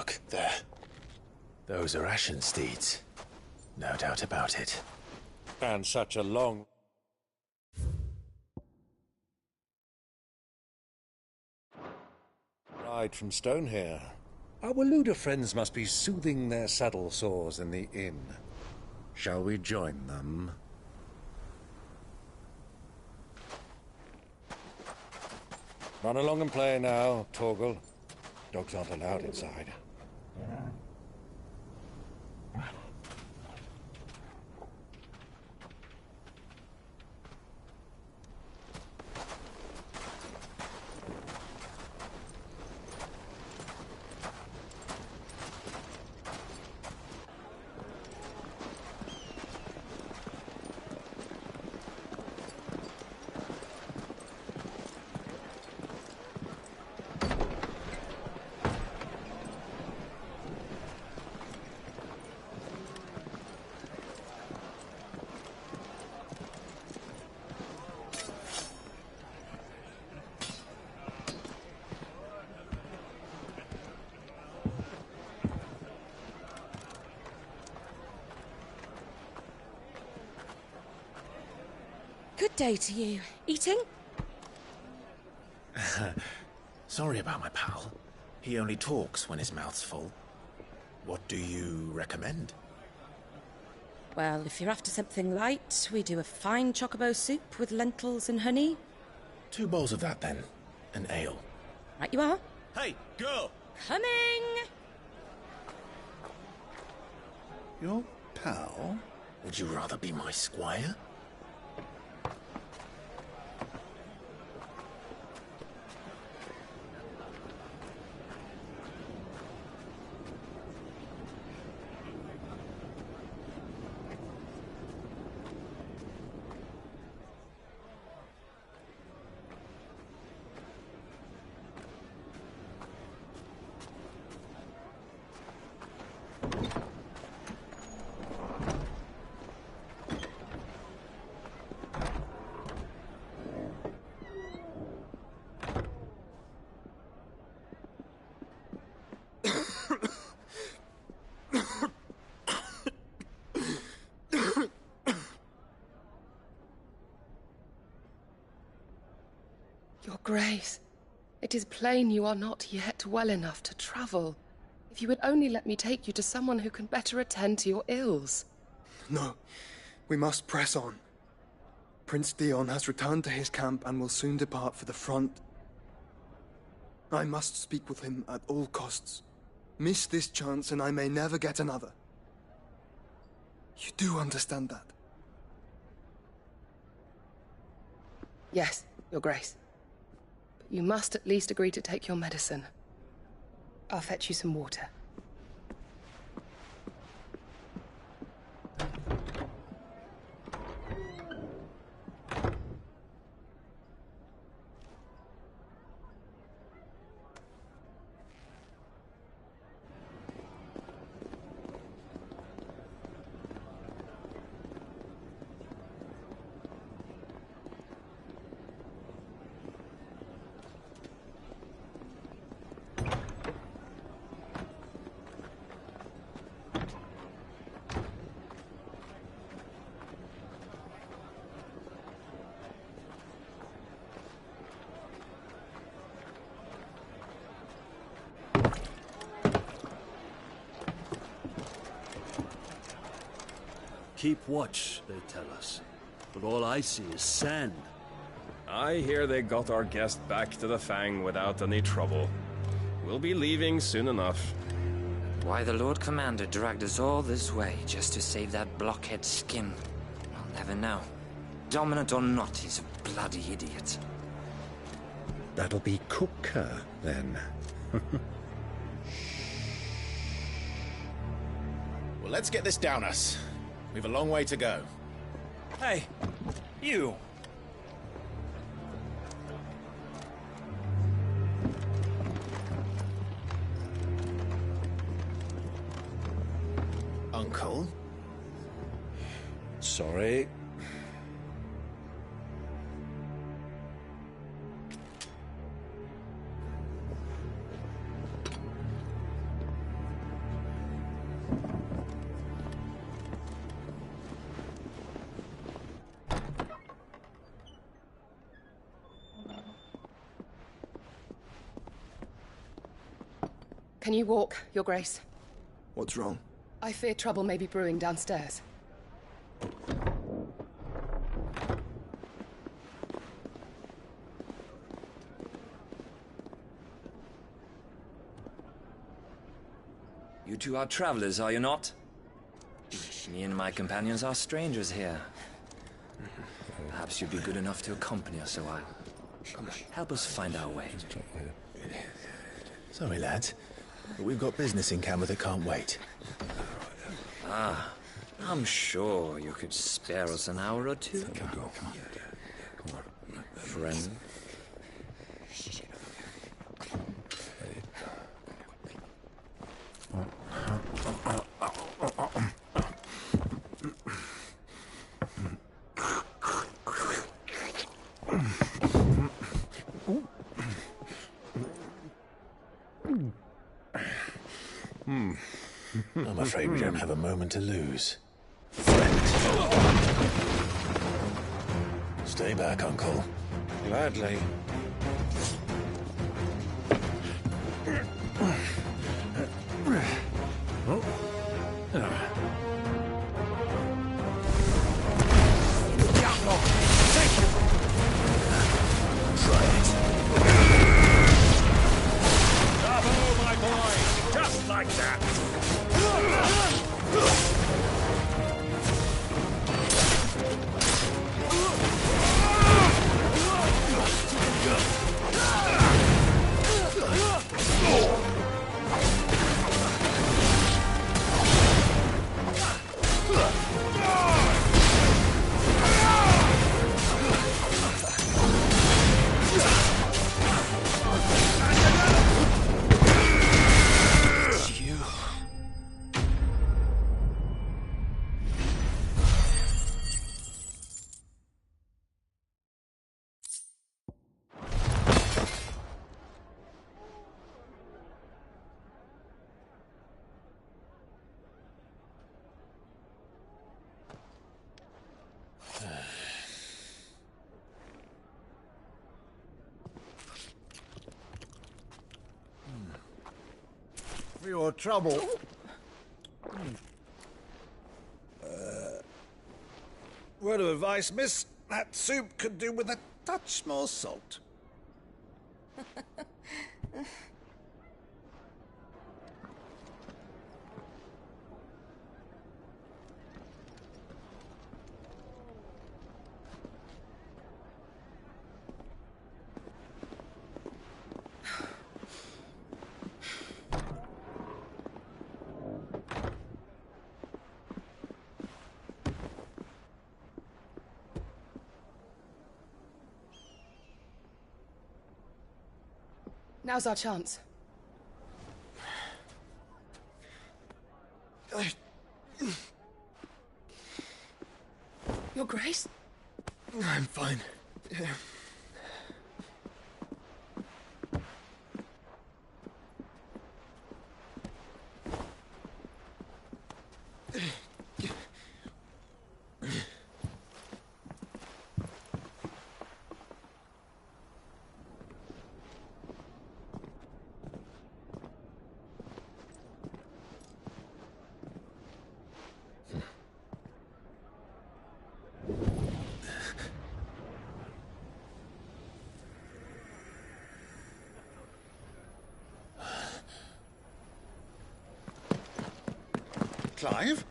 Look, there. Those are ashen steeds. No doubt about it. And such a long ride from Stone here. Our Waluda friends must be soothing their saddle sores in the inn. Shall we join them? Run along and play now, Torgal. Dogs aren't allowed inside. Good day to you. Eating? Sorry about my pal. He only talks when his mouth's full. What do you recommend? Well, if you're after something light, we do a fine chocobo soup with lentils and honey. 2 bowls of that, then. An ale. Right you are. Hey, girl! Coming! Your pal? Would you rather be my squire? Your Grace, it is plain you are not yet well enough to travel. If you would only let me take you to someone who can better attend to your ills. No, we must press on. Prince Dion has returned to his camp and will soon depart for the front. I must speak with him at all costs. Miss this chance and I may never get another. You do understand that? Yes, Your Grace. But you must at least agree to take your medicine. I'll fetch you some water. Keep watch, they tell us. But all I see is sand. I hear they got our guest back to the Fang without any trouble. We'll be leaving soon enough. Why the Lord Commander dragged us all this way just to save that blockhead skin, I'll never know. Dominant or not, he's a bloody idiot. That'll be Cooker, then. Well, let's get this down us. We've a long way to go. Hey, you! Uncle? Sorry. Can you walk, Your Grace? What's wrong? I fear trouble may be brewing downstairs. You two are travelers, are you not? Me and my companions are strangers here. Perhaps you'd be good enough to accompany us a while. Help us find our way. Sorry, lads, but we've got business in camera that can't wait. Ah, I'm sure you could spare us an hour or two. Friend. I'm afraid we don't have a moment to lose. Friend. Stay back, Uncle. Gladly. Try it. Bravo, my boy! Just like that! For your trouble. Word of advice, miss. That soup could do with a touch more salt. Now's our chance. Your Grace? I'm fine. Clive?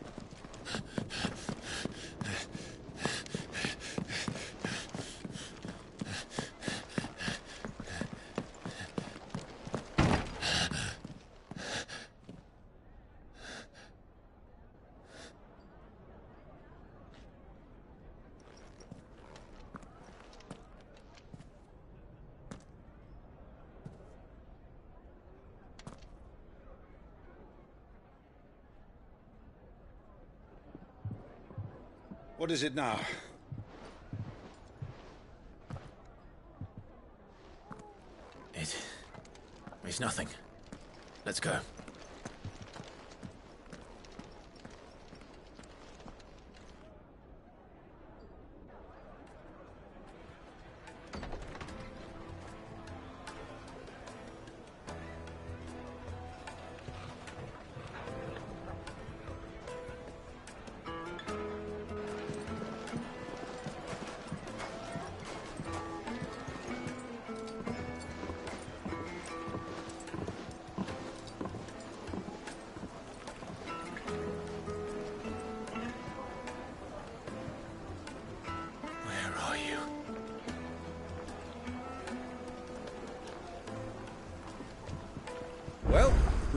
What is it now? It's nothing. Let's go.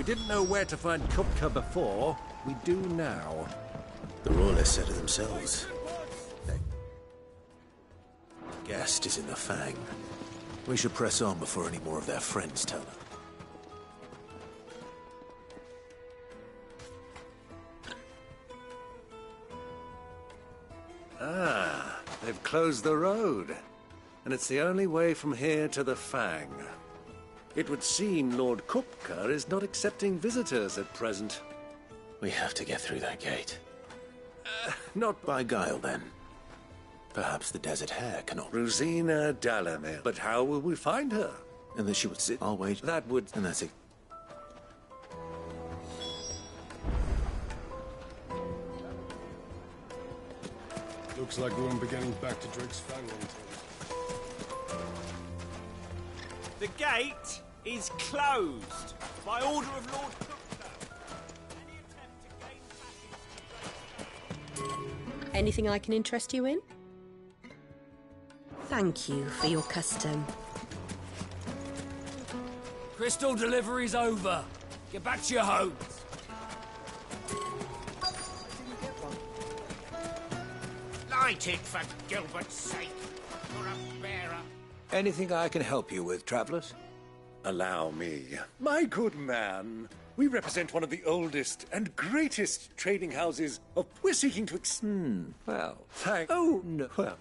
we didn't know where to find Kupka before, we do now. The Royalists said it themselves. The guest is in the Fang. We should press on before any more of their friends turn up. Ah, they've closed the road. And it's the only way from here to the Fang. It would seem Lord Kupka is not accepting visitors at present. We have to get through that gate. Not By guile, then. Perhaps the Desert Hare cannot... Rosina Dalamir. But how will we find her? And that she would sit... I'll wait. That would... And that's it. Looks like we won't be getting back to Drake's Fang on time. The gate is closed by order of Lord Kupka. Any attempt to gain passage... Anything I can interest you in? Thank you for your custom. Crystal delivery's over. Get back to your homes. Light it, for Gilbert's sake. You're a bearer. Anything I can help you with, travelers? Allow me. My good man, we represent one of the oldest and greatest trading houses of... We're seeking to well, thank... Oh, no. Well...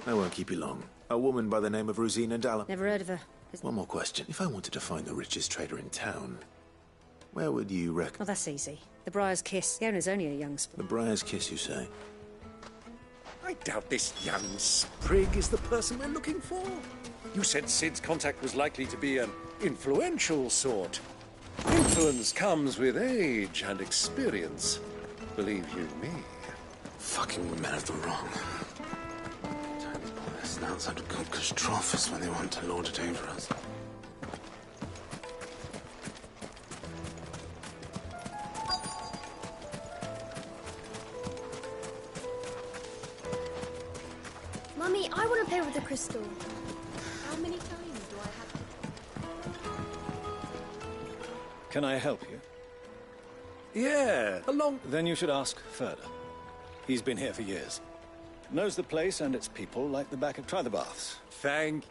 I won't keep you long. A woman by the name of Rosina Dalamir. Never heard of her. One more question. If I wanted to find the richest trader in town, where would you reckon? Oh, that's easy. The Briar's Kiss. The owner's only a young sport. The Briar's Kiss, you say? I doubt this young sprig is the person we're looking for. You said Sid's contact was likely to be an influential sort. Influence comes with age and experience. Believe you me. Fucking women have them wrong. Outside of Kupka's trough is when they want to lord it over us. Mummy, I want to play with the crystal. How many times do I have to... Can I help you? Yeah, Then you should ask further. He's been here for years. Knows the place and its people like the back of... Try the baths. Thank...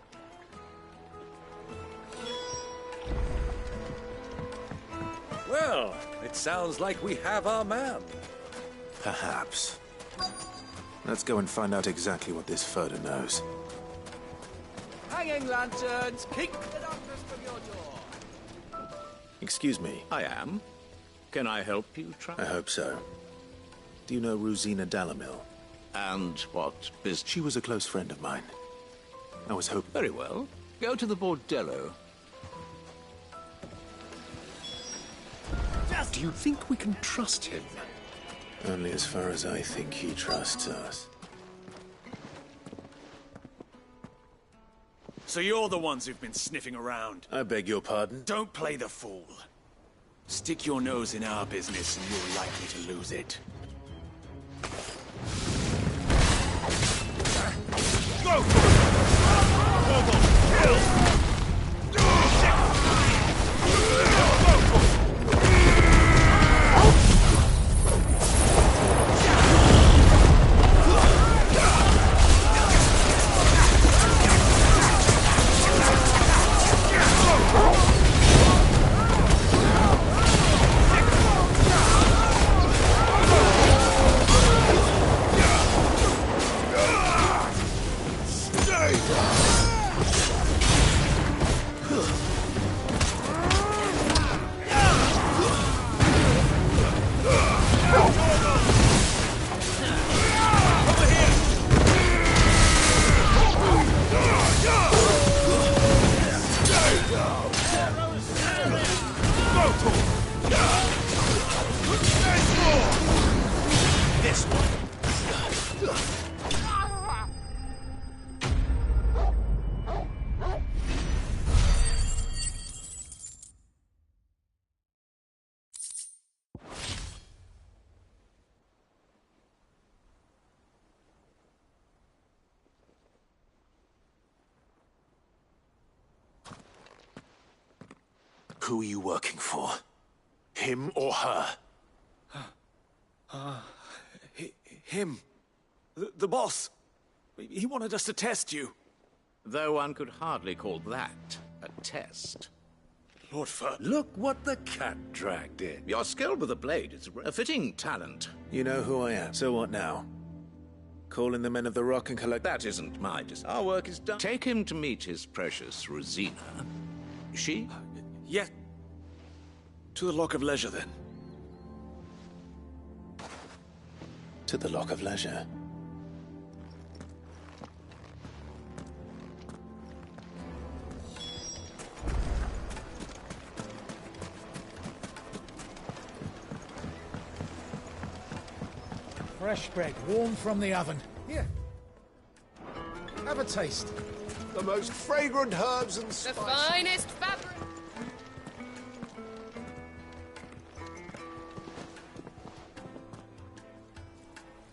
Well, it sounds like we have our man. Perhaps. Let's go and find out exactly what this Furder knows. Hanging lanterns, keep the darkness from your door. Excuse me. I am. Can I help you, I hope so. Do you know Rosina Dalamir? And what business? She was a close friend of mine. I was hoping... Very well. Go to the bordello. Do you think we can trust him? Only as far as I think he trusts us. So you're the ones who've been sniffing around. I beg your pardon? Don't play the fool. Stick your nose in our business and you're likely to lose it. Go! Double kill! Who are you working for? Him or her? Him. The boss. He wanted us to test you. Though one could hardly call that a test. Lord Fur. Look what the cat dragged in. Your skill with the blade is a fitting talent. You know who I am, so what now? Call in the men of the Rock and collect... That isn't my decision. Our work is done. Take him to meet his precious Rosina. She? Yes. To the Lock of Leisure, then. To the Lock of Leisure. Fresh bread, warm from the oven. Here. Have a taste. The most fragrant herbs and The spices. finest fabric.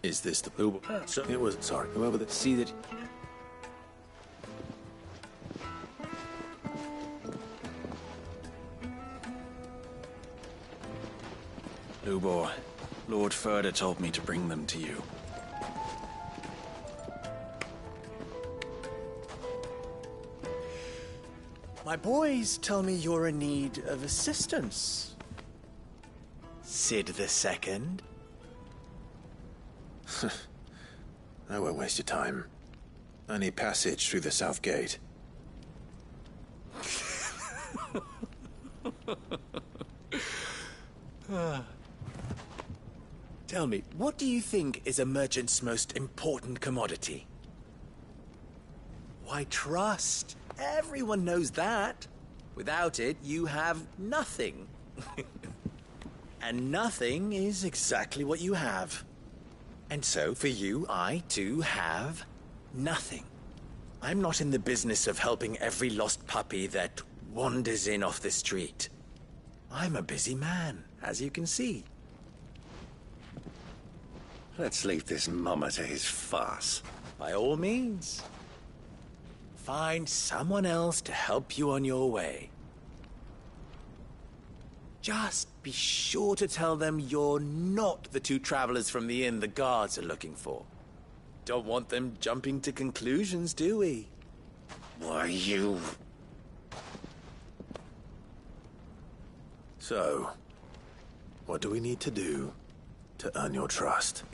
Is this the who? So it was. Sorry, whoever that. See that. Lubor, Lord Furder told me to bring them to you. My boys tell me you're in need of assistance. Sid the Second. I won't waste your time. I need passage through the south gate. Tell me, what do you think is a merchant's most important commodity? Why, trust. Everyone knows that. Without it, you have nothing. And nothing is exactly what you have. And so, for you, I, too, have nothing. I'm not in the business of helping every lost puppy that wanders in off the street. I'm a busy man, as you can see. Let's leave this mummer to his farce. By all means. Find someone else to help you on your way. Just be sure to tell them you're not the two travelers from the inn the guards are looking for. Don't want them jumping to conclusions, do we? Why, you... So, what do we need to do to earn your trust?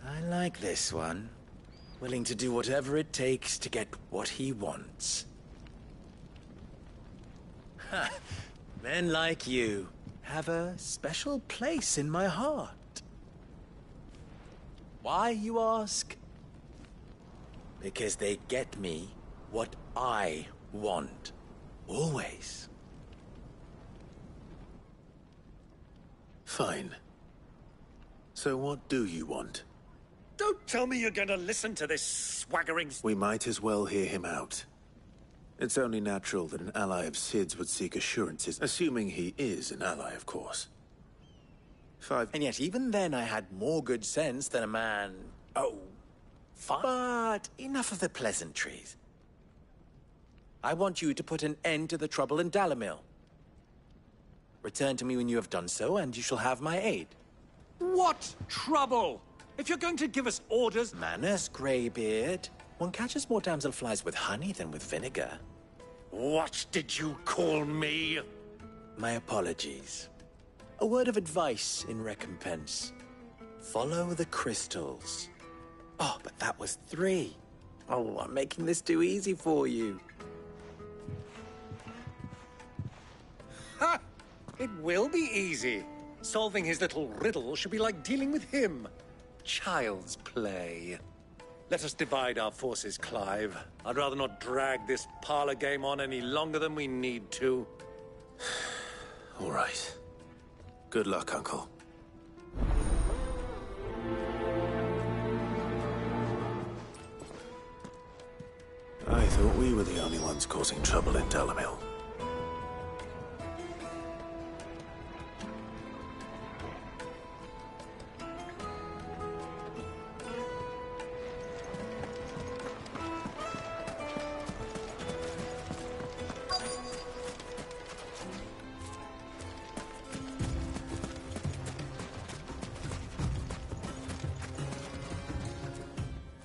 I like this one. Willing to do whatever it takes to get what he wants. Ha! Men like you have a special place in my heart. Why, you ask? Because they get me what I want. Always. Fine. So what do you want? Don't tell me you're going to listen to this swaggering... We might as well hear him out. It's only natural that an ally of Sid's would seek assurances, assuming he is an ally, of course. And yet even then I had more good sense than a man... Oh, fine. But enough of the pleasantries. I want you to put an end to the trouble in Dalamil. Return to me when you have done so, and you shall have my aid. What trouble? If you're going to give us orders... Manners, Greybeard. One catches more damselflies with honey than with vinegar. What did you call me? My apologies. A word of advice in recompense. Follow the crystals. Oh, but that was 3. Oh, I'm making this too easy for you. Ha! It will be easy. Solving his little riddle should be like dealing with him. Child's play. Let us divide our forces, Clive. I'd rather not drag this parlor game on any longer than we need to. All right. Good luck, Uncle. I thought we were the only ones causing trouble in Dalamil.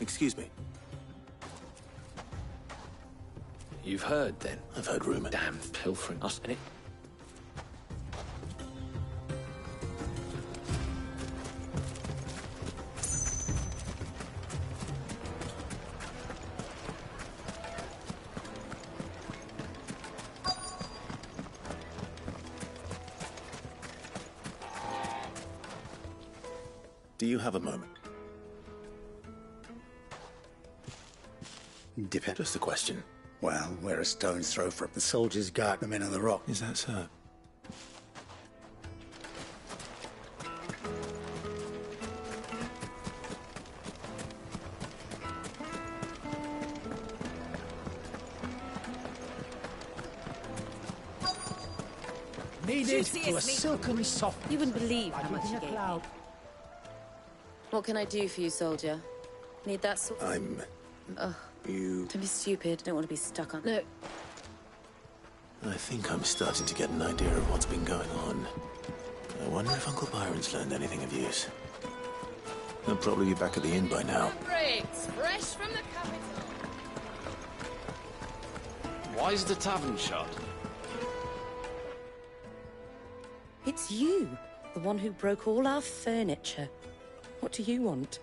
Excuse me. You've heard, then? I've heard rumor. Damn pilfering. Us in it. Do you have a moment? Depend. Just a question. Well, we're a stone's throw from the soldiers guard the men on the rock. Is that so? Needed to a silken soft. You wouldn't believe how much you gave me. What can I do for you, soldier? Need that sort of... Ugh. You... Don't be stupid. Don't want to be stuck on... No. I think I'm starting to get an idea of what's been going on. I wonder if Uncle Byron's learned anything of use. He'll probably be back at the inn by now. Briggs, fresh from the capital. Why is the tavern shut? It's you. The one who broke all our furniture. What do you want?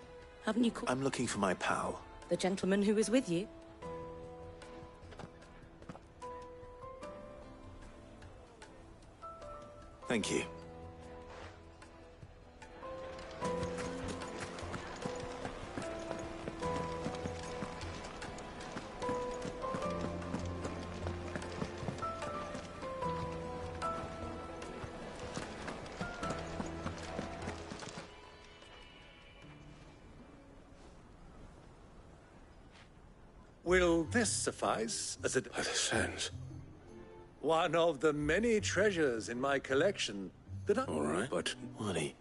Haven't you called... I'm looking for my pal. The gentleman who was with you? Thank you. Will this suffice as a... By the sands. One of the many treasures in my collection that I... All right, but... Waddy.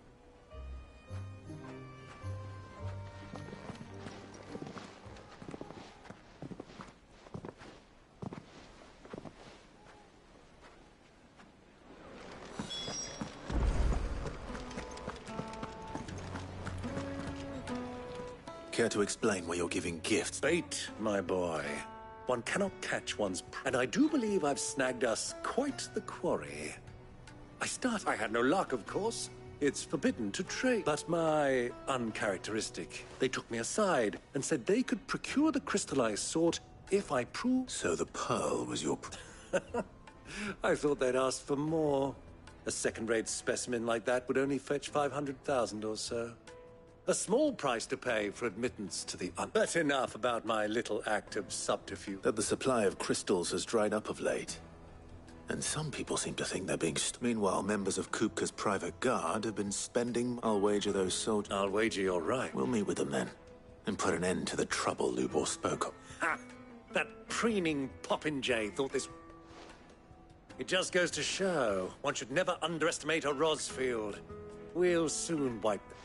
Care to explain why you're giving gifts? Bait, my boy. One cannot catch one's... And I do believe I've snagged us quite the quarry. I had no luck, of course. It's forbidden to trade. But my uncharacteristic. They took me aside and said they could procure the crystallized sword if I proved... So the pearl was your... I thought they'd ask for more. A second-rate specimen like that would only fetch 500,000 or so. A small price to pay for admittance to the But enough about my little act of subterfuge. That the supply of crystals has dried up of late. And some people seem to think they're being... Meanwhile, members of Kupka's private guard have been spending... I'll wager those soldiers... I'll wager you're right. We'll meet with them then. And put an end to the trouble Lubor spoke of. Ha! That preening popinjay thought this... It just goes to show, one should never underestimate a Rosfield. We'll soon wipe them.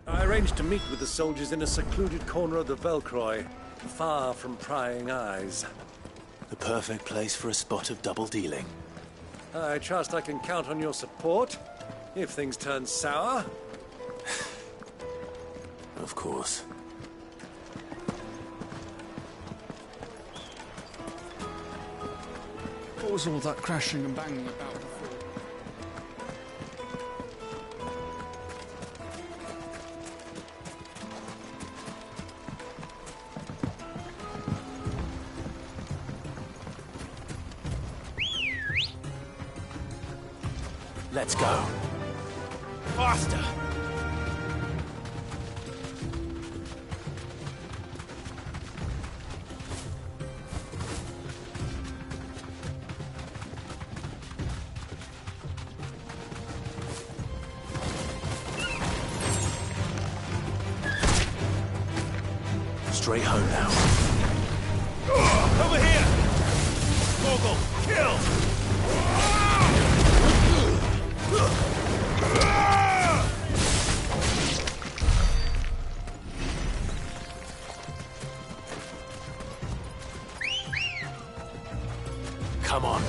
I arranged to meet with the soldiers in a secluded corner of the Velcroy, far from prying eyes. The perfect place for a spot of double dealing. I trust I can count on your support, if things turn sour. Of course. What was all that crashing and banging about before? Let's go. Faster! Straight home now. Over here! Mogul, kill! Come on.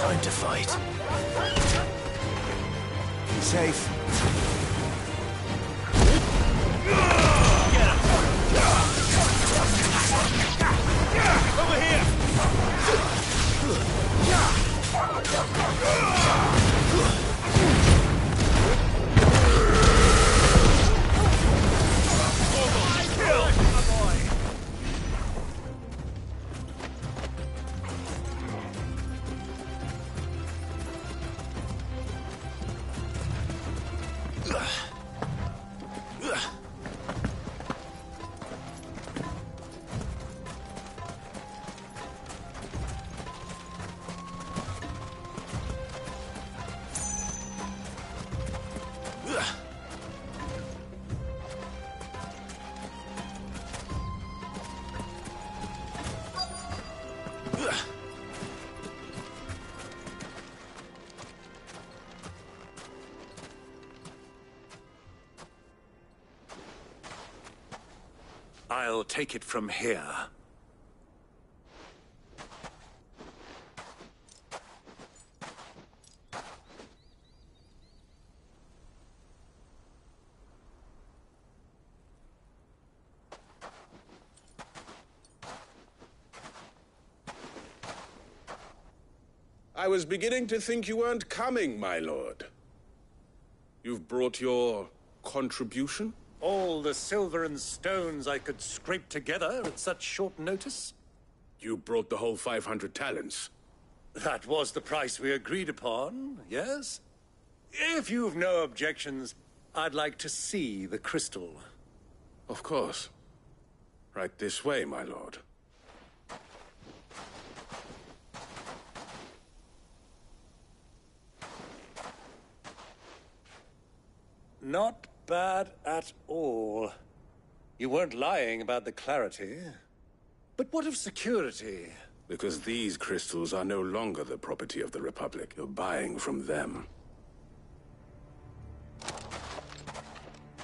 Time to fight. Be safe. Over here! I'll take it from here. I was beginning to think you weren't coming, my lord. You've brought your contribution? All the silver and stones I could scrape together at such short notice? You brought the whole 500 talents. That was the price we agreed upon, yes? If you've no objections, I'd like to see the crystal. Of course. Right this way, my lord. Not bad at all. You weren't lying about the clarity. But what of security? Because these crystals are no longer the property of the Republic. You're buying from them.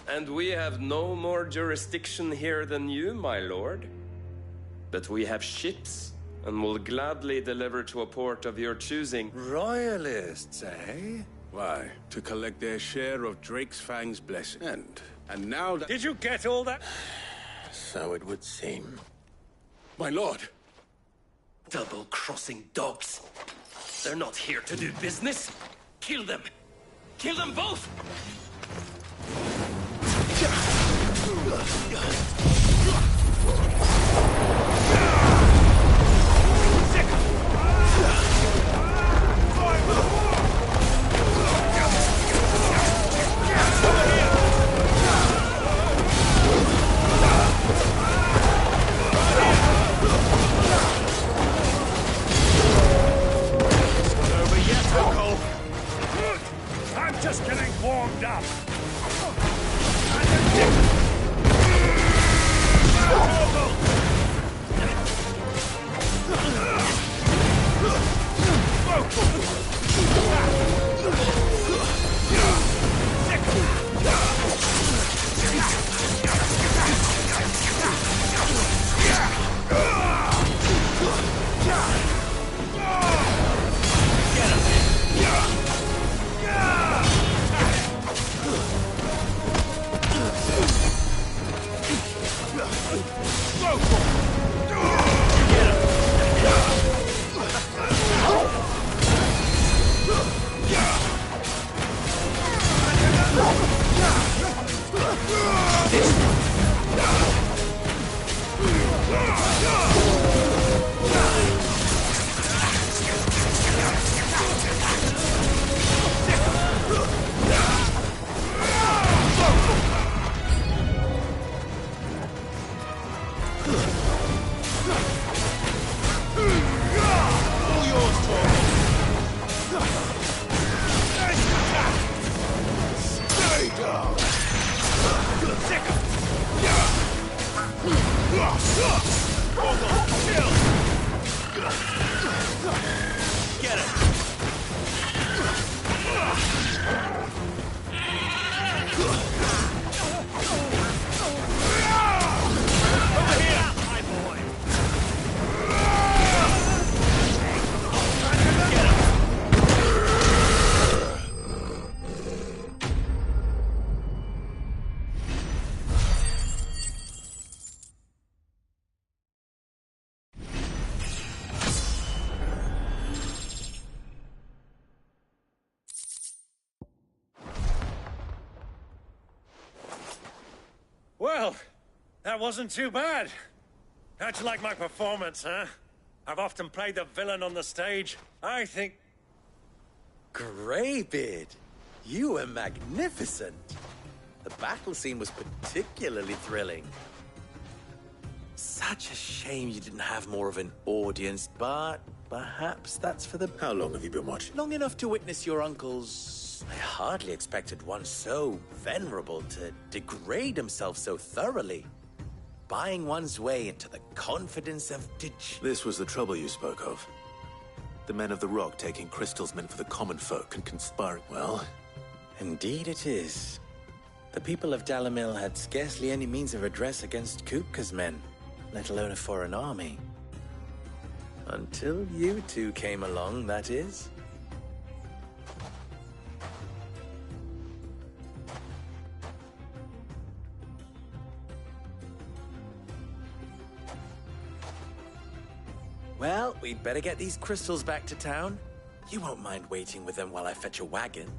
And we have no more jurisdiction here than you, my lord. But we have ships, and will gladly deliver to a port of your choosing. Royalists, eh? Why? To collect their share of Drake's Fang's blessing. And now that... Did you get all that? So it would seem. My lord! Double-crossing dogs. They're not here to do business. Kill them. Kill them both! I'm just getting warmed up. Well, that wasn't too bad. How'd you like my performance, huh? I've often played the villain on the stage. I think... Greybeard, you were magnificent. The battle scene was particularly thrilling. Such a shame you didn't have more of an audience, but perhaps that's for the... How long have you been watching? Long enough to witness your uncle's... I hardly expected one so venerable to degrade himself so thoroughly. Buying one's way into the confidence of This was the trouble you spoke of. The men of the Rock taking crystals meant for the common folk and conspiring. Well, indeed it is. The people of Dalamil had scarcely any means of redress against Kupka's men, let alone a foreign army. Until you two came along, that is. Well, we'd better get these crystals back to town. You won't mind waiting with them while I fetch a wagon.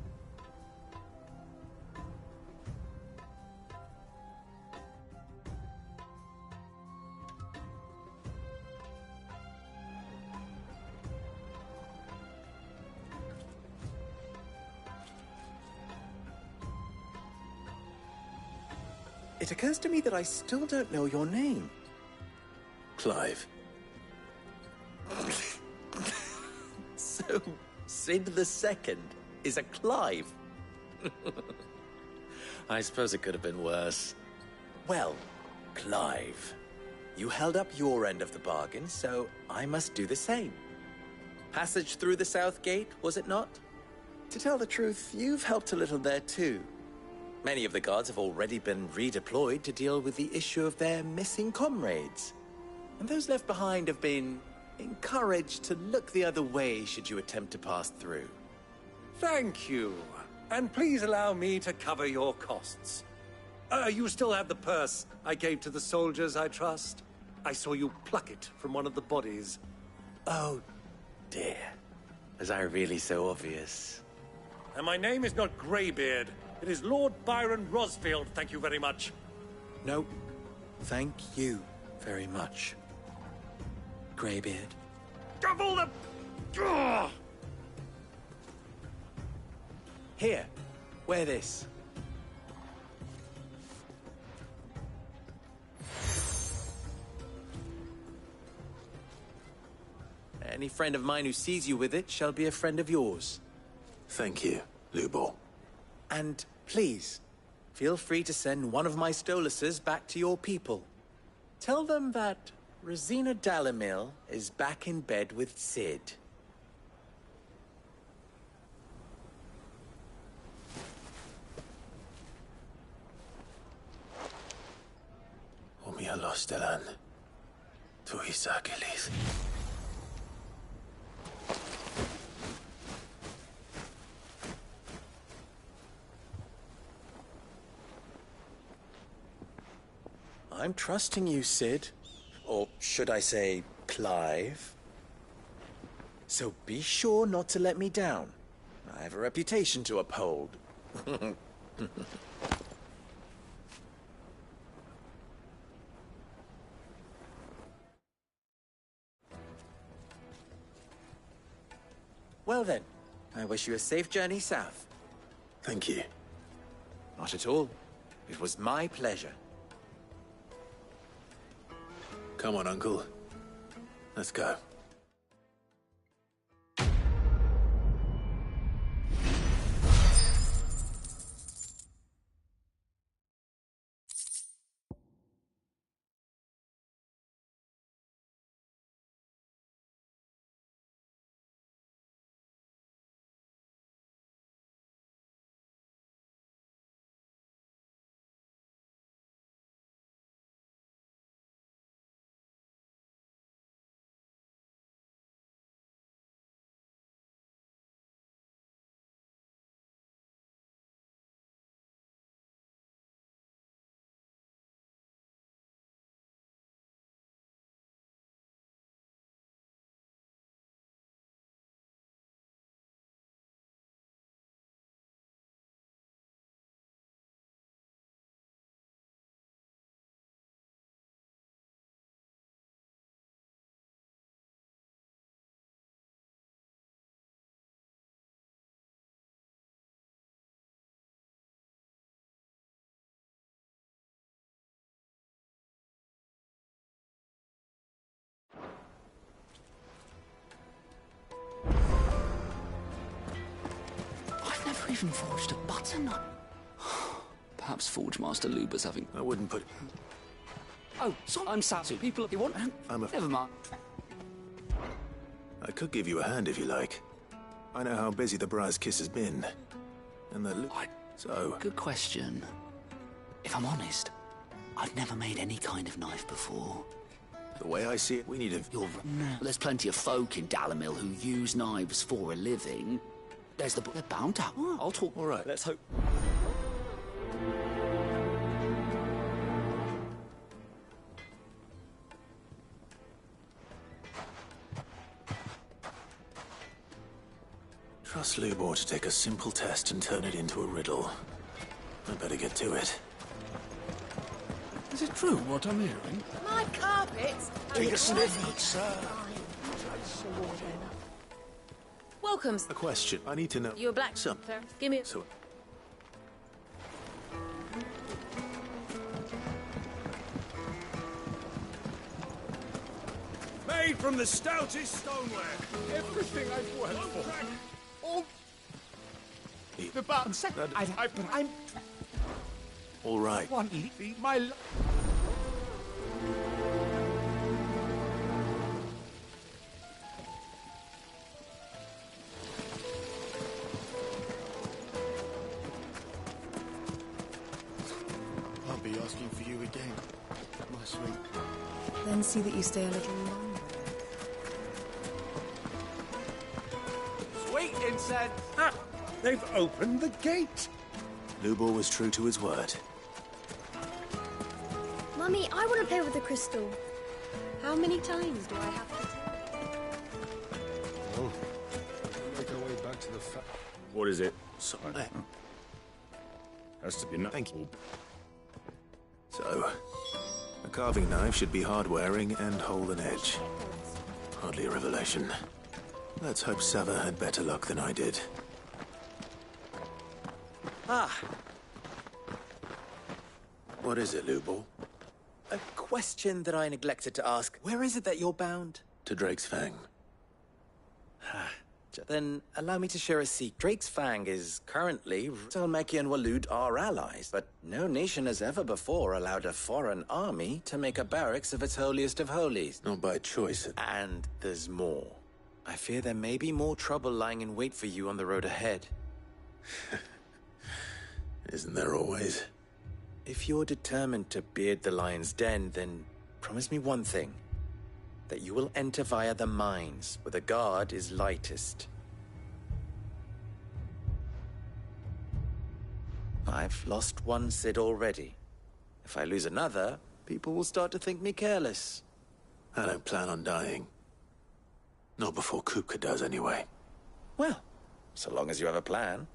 It occurs to me that I still don't know your name. Clive. So, Sid the Second is a Clive? I suppose it could have been worse. Well, Clive, you held up your end of the bargain, so I must do the same. Passage through the South Gate, was it not? To tell the truth, you've helped a little there too. Many of the guards have already been redeployed to deal with the issue of their missing comrades. And those left behind have been encouraged to look the other way should you attempt to pass through. Thank you. And please allow me to cover your costs. You still have the purse I gave to the soldiers, I trust? I saw you pluck it from one of the bodies. Oh, dear. Was I really so obvious? And my name is not Greybeard. It is Lord Byron Rosfield, thank you very much. No, thank you very much, Greybeard. Of all the... Ugh! Here, wear this. Any friend of mine who sees you with it shall be a friend of yours. Thank you, Lubor. And please, feel free to send one of my Stoluses back to your people. Tell them that Rosina Dalamil is back in bed with Sid. Omia Lostelan. Tu Isakelis. I'm trusting you, Sid. Or should I say, Clive? So be sure not to let me down. I have a reputation to uphold. Well then, I wish you a safe journey south. Thank you. Not at all. It was my pleasure. Come on, Uncle. Let's go. even forged a butter knife. Perhaps Forge Master Luber's having... I wouldn't put... Oh, sorry, I'm Satsu. People, you want... Never mind. I could give you a hand if you like. I know how busy the Briar's Kiss has been. And the... So... Good question. If I'm honest, I've never made any kind of knife before. The way I see it, we need a... There's plenty of folk in Dalamil who use knives for a living. There's the... They're bound to... I'll talk... All right. Let's hope... Trust Lubor to take a simple test and turn it into a riddle. I better get to it. Is it true what I'm hearing? My carpets. Take a sniff, sir. Welcome. A question. I need to know... You're black. Some. Give me... So... Made from the stoutest stoneware. Everything I've worked for. All the button second. I'm all right. One my I'll be asking for you again, my sweet. Then see that you stay a little longer. Sweet incense! Ah, they've opened the gate. Lubor was true to his word. Mummy, I want to play with the crystal. How many times do I have to tell you? Oh, make our way back to the What is it? Sorry. Has to be Thank you. So, a carving knife should be hard-wearing and hold an edge. Hardly a revelation. Let's hope Sava had better luck than I did. Ah. What is it, Lubor? A question that I neglected to ask. Where is it that you're bound? To Drake's Fang. Then allow me to share a secret. Drake's Fang is currently... Salmeki and Walud are allies, but no nation has ever before allowed a foreign army to make a barracks of its holiest of holies. Not by choice. And there's more. I fear there may be more trouble lying in wait for you on the road ahead. Isn't there always? If you're determined to beard the lion's den, then promise me one thing. That you will enter via the mines, where the guard is lightest. I've lost one Cid already. If I lose another, people will start to think me careless. I don't plan on dying. Not before Kupka does, anyway. Well, so long as you have a plan.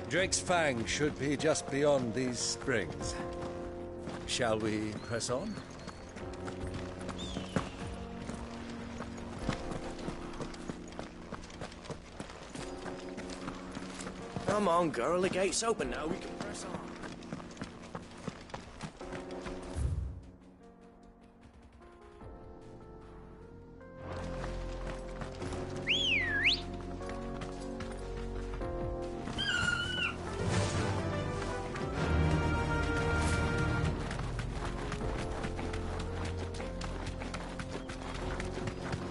Drake's Fang should be just beyond these springs. Shall we press on? Come on, girl, the gate's open now, we can press on.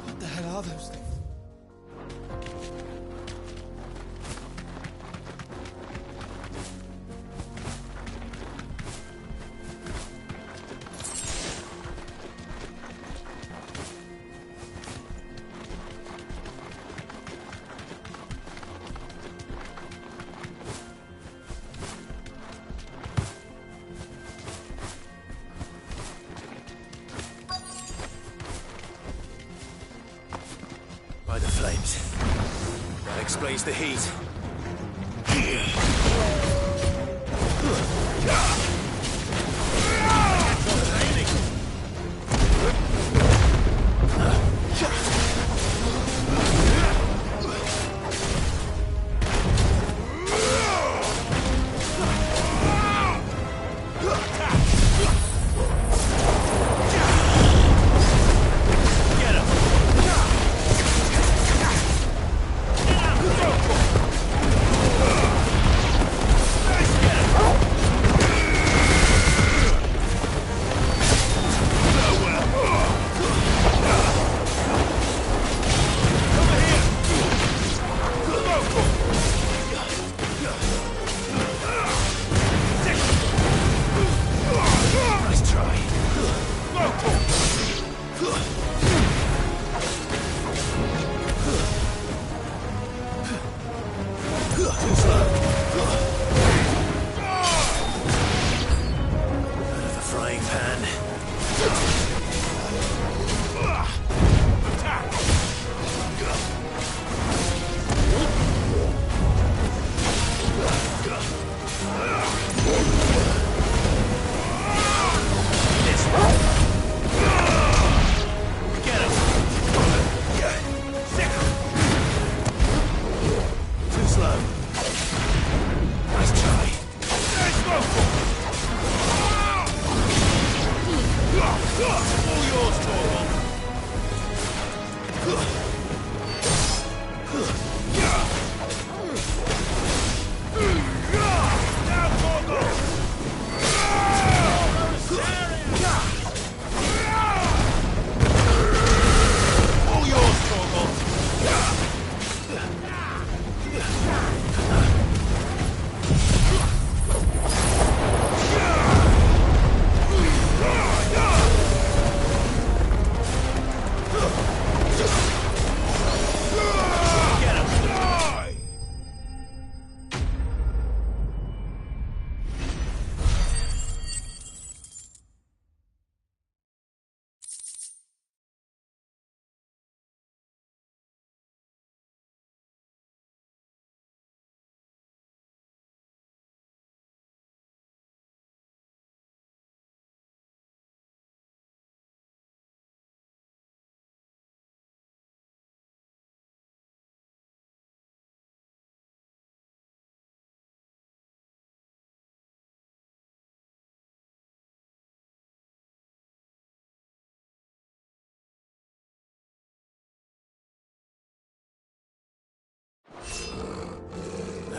What the hell are those things? By the flames. That explains the heat.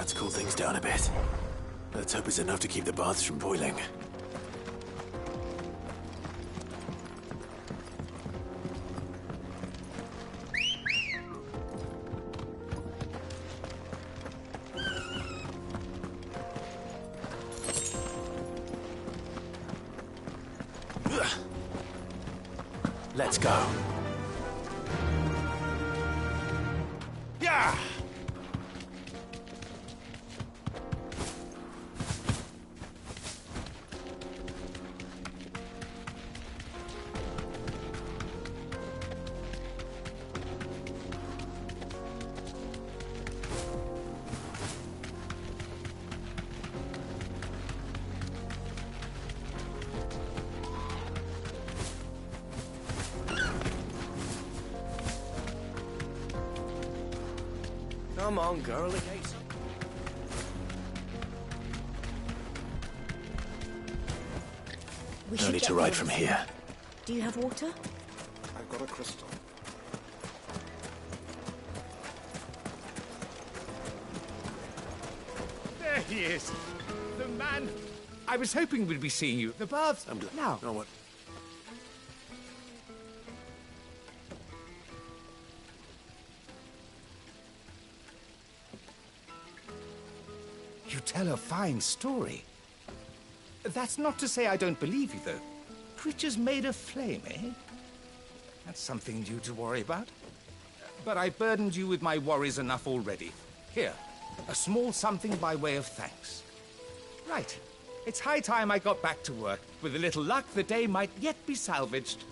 That's cooled things down a bit. Let's hope it's enough to keep the baths from boiling. Let's go. Yeah! Come on, girl. No need to ride from here. Do you have water? I've got a crystal. There he is. The man. I was hoping we'd be seeing you at the baths. I'm glad. Now. No, what? You tell a fine story. That's not to say I don't believe you, though. Creatures made of flame, eh? That's something new to worry about. But I burdened you with my worries enough already. Here, a small something by way of thanks. Right. It's high time I got back to work. With a little luck, the day might yet be salvaged.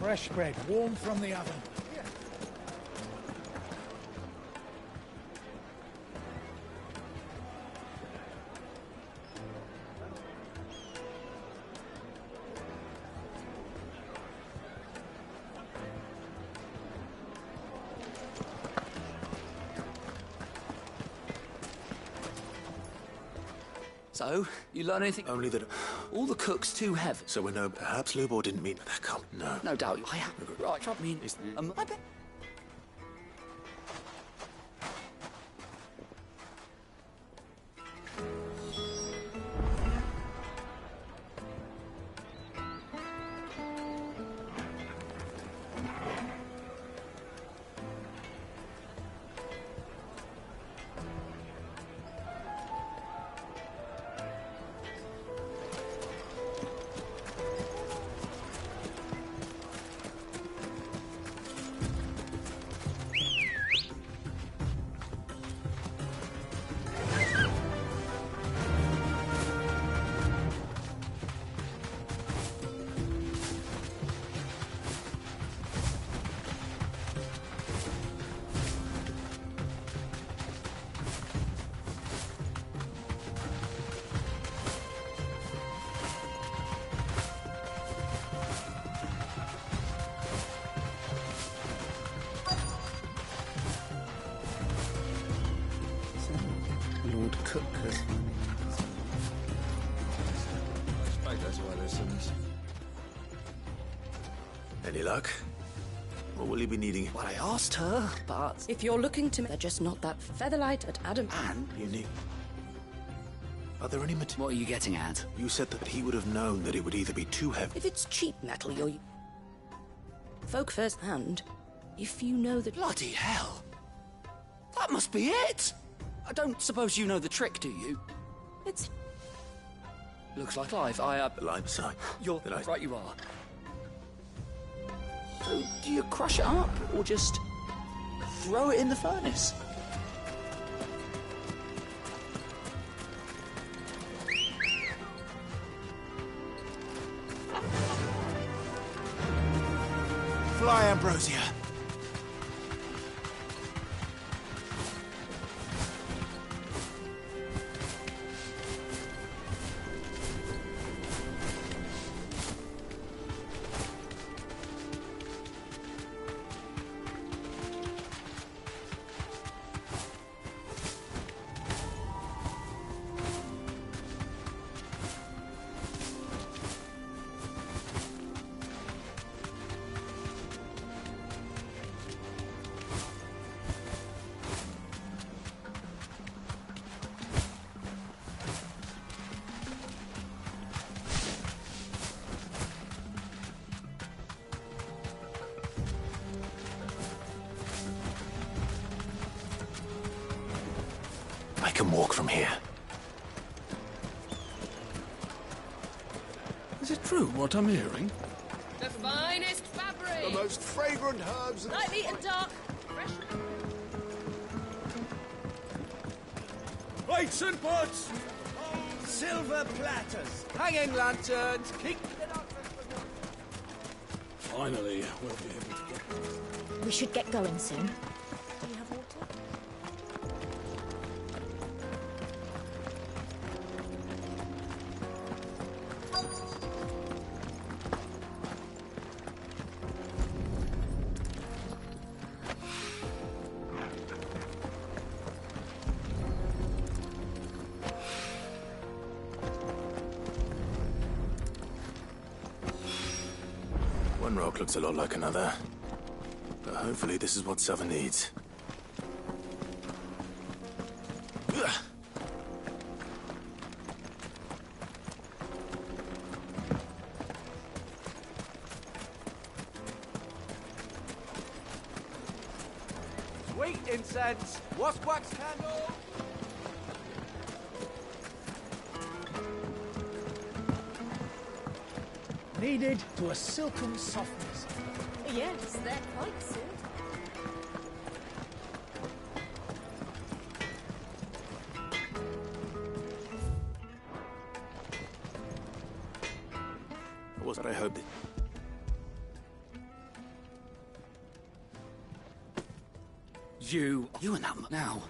Fresh bread, warm from the oven. So, you learn anything? Only that All the cooks too heavy. so we know perhaps Lubor didn't mean that. Come, no. No doubt. I have. Right, I mean, I bet. Lord Cook has... I that's why there's some... Any luck? Or will you be needing... Well, I asked her, but... If you're looking to... They're just not that featherlight at Adam. And? You need... Are there any What are you getting at? You said that he would have known that it would either be too heavy... If it's cheap metal, you're... Folk first hand. If you know that... Bloody hell! That must be it! I don't suppose you know the trick, do you? It's... Looks like live. Live side. You're... Right, you are. So, do you crush it up, or just... throw it in the furnace? Fly, Ambrosia. I can walk from here. Is it true what I'm hearing? The finest fabric! The most fragrant herbs... Lightly and dark. Fresh. Plates and pots! Silver platters, hanging lanterns, king... Finally, we'll be able to get... We should get going soon. One rock looks a lot like another. But hopefully this is what Sava needs. Ugh. Sweet incense, wasp wax candle. Kneaded to a silken softness. Yes, they're quite silk. Was what I hoped. You and that now.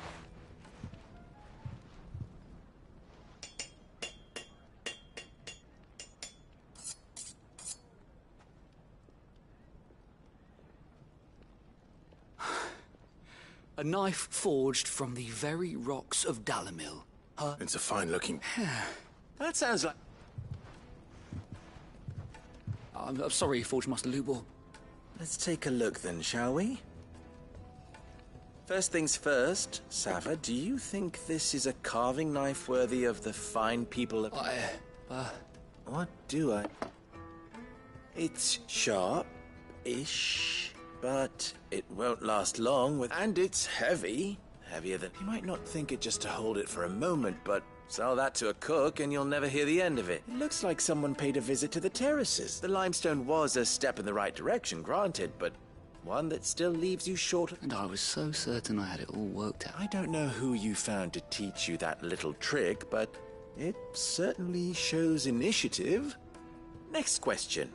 A knife forged from the very rocks of Dalamil. It's a fine-looking... That sounds like... I'm sorry, Forge Master Lubor. Let's take a look then, shall we? First things first, Sava, do you think this is a carving knife worthy of the fine people of... What do I... It's sharp-ish, but it won't last long with... And it's heavy. Heavier than... You might not think it just to hold it for a moment, but sell that to a cook and you'll never hear the end of it. It looks like someone paid a visit to the terraces. The limestone was a step in the right direction, granted, but one that still leaves you short of... And I was so certain I had it all worked out. I don't know who you found to teach you that little trick, but it certainly shows initiative. Next question.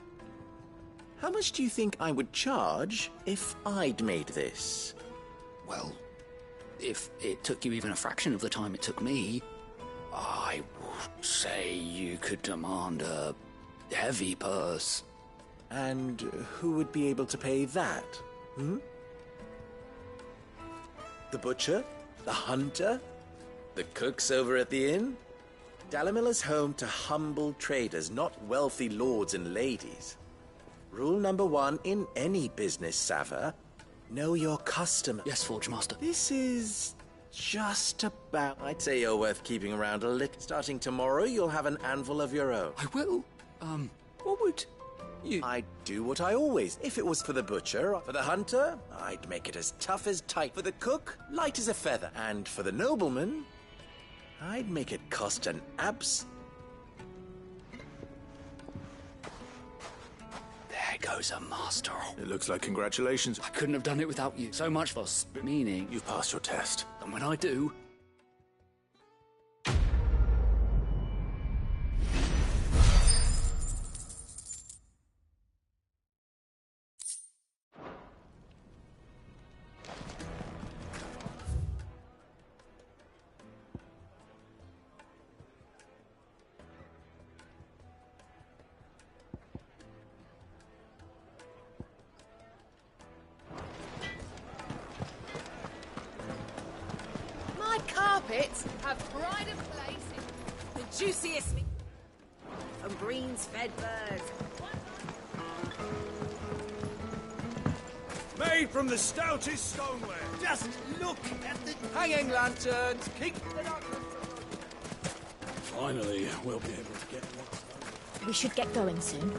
How much do you think I would charge if I'd made this? Well, if it took you even a fraction of the time it took me, I would say you could demand a heavy purse. And who would be able to pay that? The butcher? The hunter? The cooks over at the inn? Dalamil is home to humble traders, not wealthy lords and ladies. Rule number 1 in any business, Sava: know your customer. Yes, Forge Master. This is just about... I'd say you're worth keeping around a little. Starting tomorrow, you'll have an anvil of your own. I will. What would you... I'd do what I always... If it was for the butcher, for the hunter, I'd make it as tough as tight. For the cook, light as a feather. And for the nobleman, I'd make it cost an abs... There goes a master. It looks like congratulations. I couldn't have done it without you. So much for meaning. You've passed your test. And when I do... Carpets have pride of place in the juiciest from greens fed birds. Made from the stoutest stoneware. Just look at the hanging lanterns. Keep the darkness. Finally, we'll be able to get one. We should get going soon.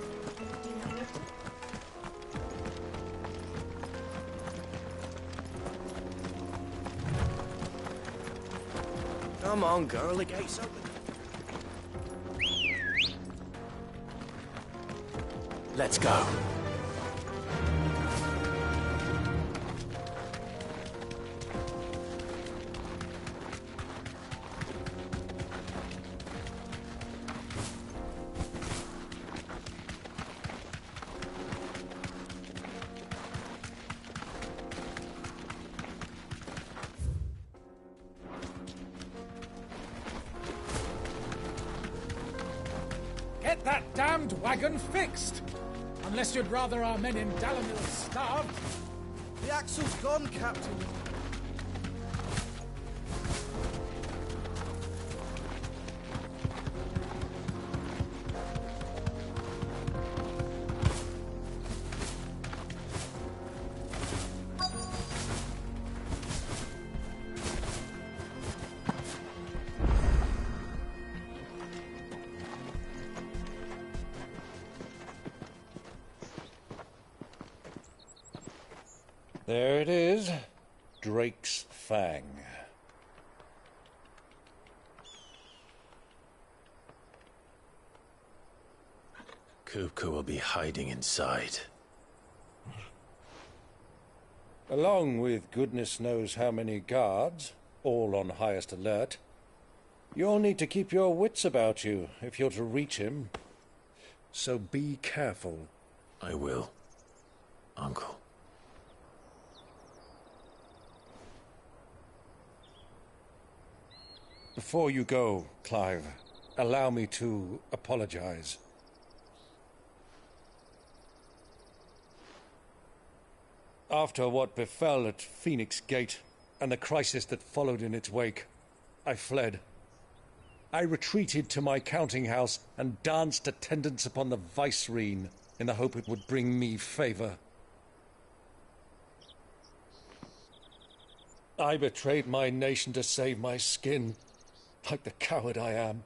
Come on, girl, the gate's open. Let's go. Get that damned wagon fixed! Unless you'd rather our men in Dalamil starved. The axle's gone, Captain. There it is. Drake's Fang. Kupka will be hiding inside. Along with goodness knows how many guards, all on highest alert. You'll need to keep your wits about you if you're to reach him. So be careful. I will, Uncle. Before you go, Clive, allow me to apologize. After what befell at Phoenix Gate, and the crisis that followed in its wake, I fled. I retreated to my counting house and danced attendance upon the vicereine in the hope it would bring me favor. I betrayed my nation to save my skin, like the coward I am.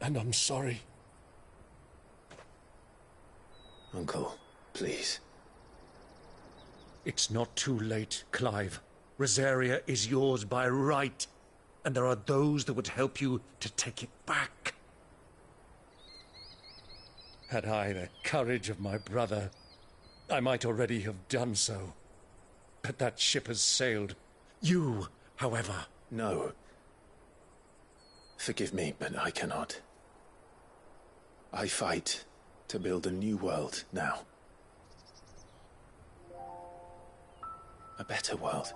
And I'm sorry. Uncle, please. It's not too late, Clive. Rosaria is yours by right, and there are those that would help you to take it back. Had I the courage of my brother, I might already have done so. But that ship has sailed. You, however... No. Forgive me, but I cannot. I fight to build a new world now. A better world.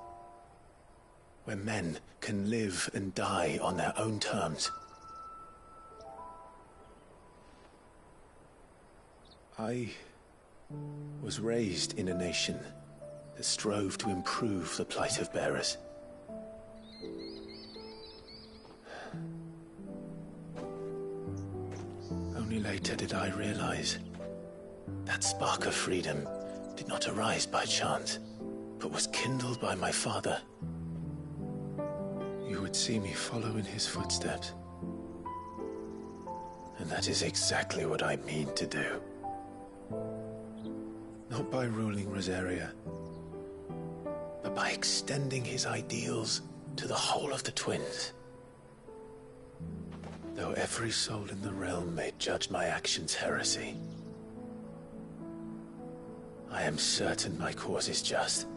Where men can live and die on their own terms. I was raised in a nation that strove to improve the plight of bearers. Only later did I realize that spark of freedom did not arise by chance, but was kindled by my father. You would see me follow in his footsteps. And that is exactly what I mean to do. Not by ruling Rosaria, but by extending his ideals to the whole of the twins. Though every soul in the realm may judge my actions heresy, I am certain my cause is just.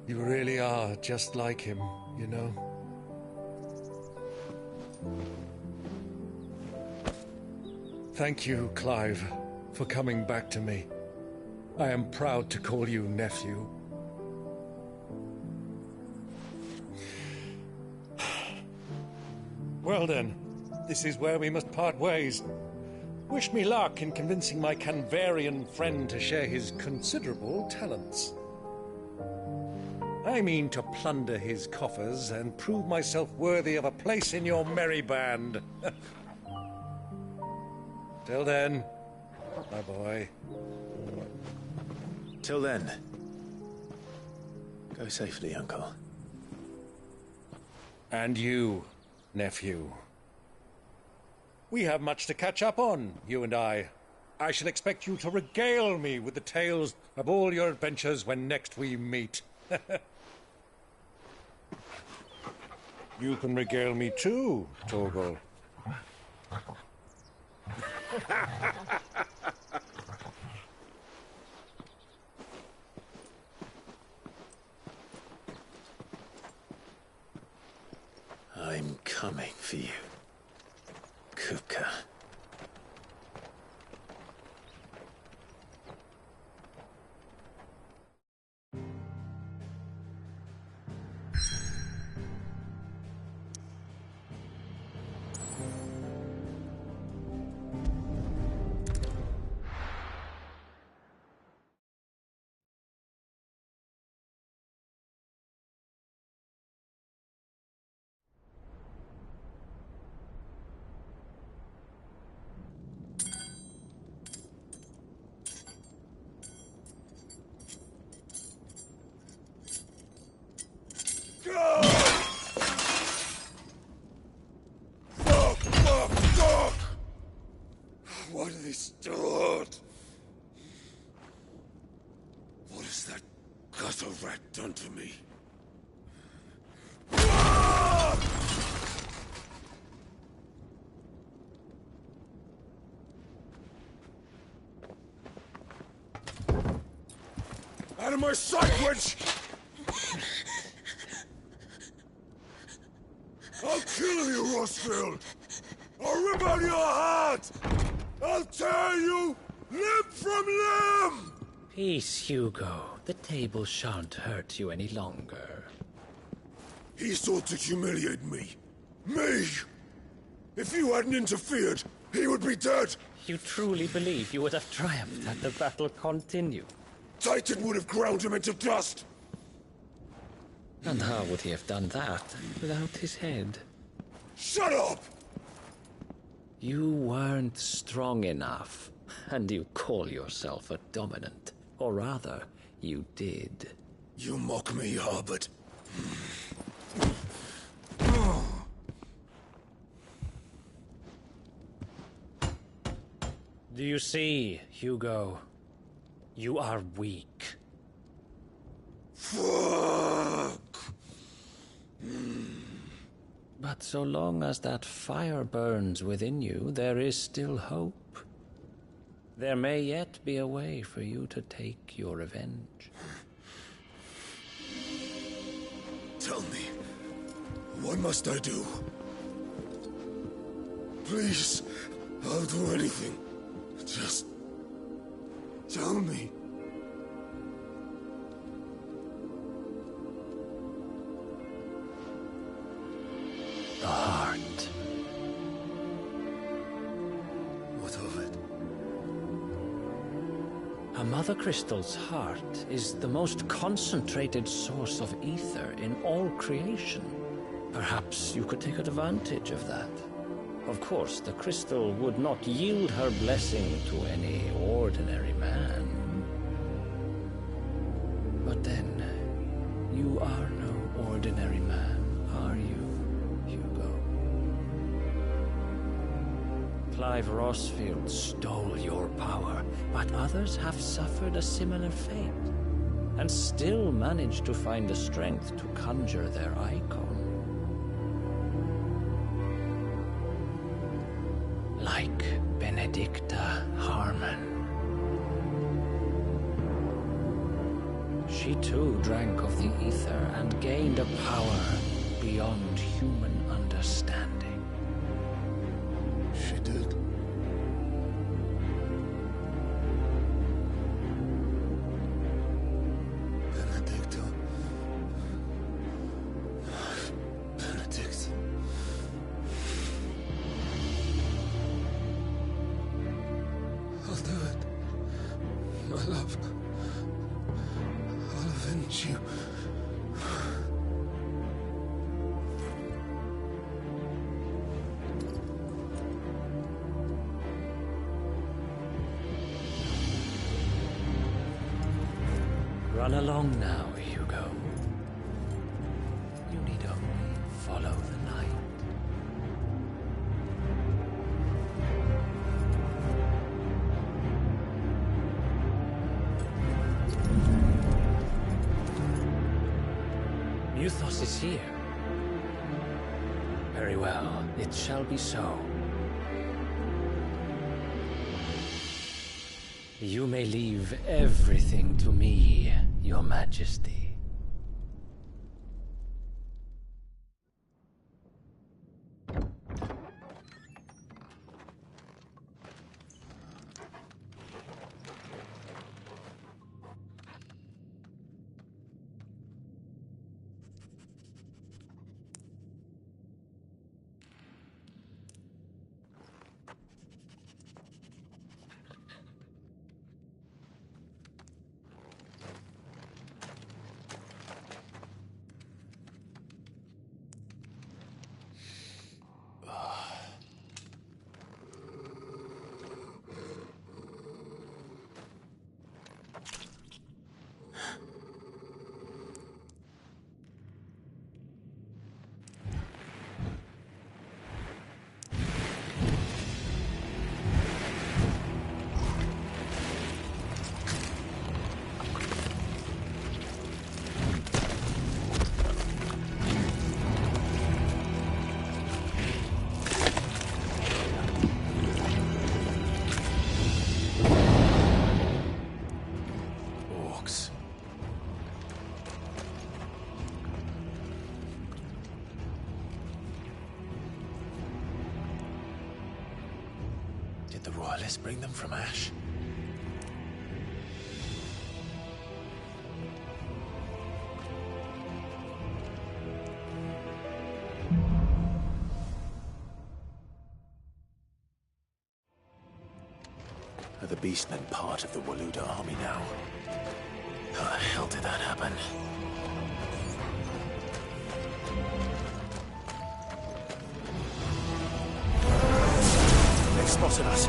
You really are just like him, you know? Thank you, Clive, for coming back to me. I am proud to call you nephew. Well then, this is where we must part ways. Wish me luck in convincing my Canvarian friend to share his considerable talents. I mean to plunder his coffers and prove myself worthy of a place in your merry band. Till then, my boy. Till then, go safely, Uncle. And you, nephew. We have much to catch up on, you and I. I shall expect you to regale me with the tales of all your adventures when next we meet. You can regale me too, Torgal. I'm coming for you, Kupka. What have they stored? What has that gutter rat done to me? Out of my sight, witch! I'll kill you, Rossfield! I'll rip out your heart! I'll tear you limb from limb! Peace, Hugo. The table shan't hurt you any longer. He sought to humiliate me. Me! If you hadn't interfered, he would be dead! You truly believe you would have triumphed had the battle continued? Titan would have ground him into dust! And how would he have done that without his head? Shut up! You weren't strong enough, and you call yourself a dominant. Or rather, you did. You mock me, Harbert. Do you see, Hugo? You are weak. Fuck! But so long as that fire burns within you, there is still hope. There may yet be a way for you to take your revenge. Tell me, what must I do? Please, I'll do anything. Just tell me. The heart. What of it? A Mother Crystal's heart is the most concentrated source of ether in all creation. Perhaps you could take advantage of that. Of course, the crystal would not yield her blessing to any ordinary man. But then, you are no ordinary man, are you, Hugo? Clive Rossfield stole your power, but others have suffered a similar fate, and still managed to find the strength to conjure their icon. Like Benedicta Harmon. She too drank of the ether and gained a power beyond human understanding. She did. Benedicta. Benedict. I'll do it. My love. I'll avenge you. Run along now, Hugo. You need only follow the light. Muthos is here. Very well, it shall be so. You may leave everything to me, Your Majesty. Did the Royalists bring them from Ash? Are the Beastmen part of the Waluda army now? How the hell did that happen? They've spotted us.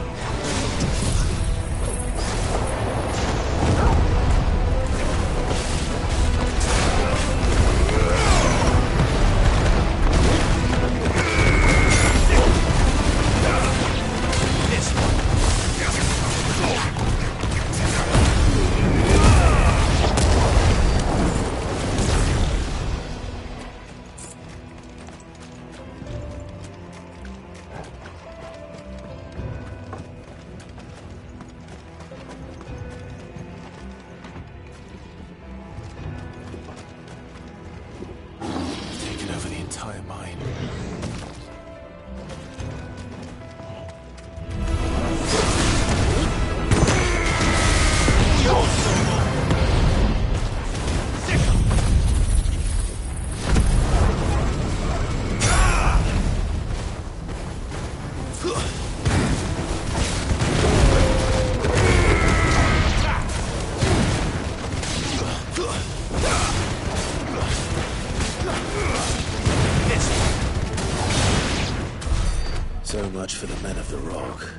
So much for the men of the Rock.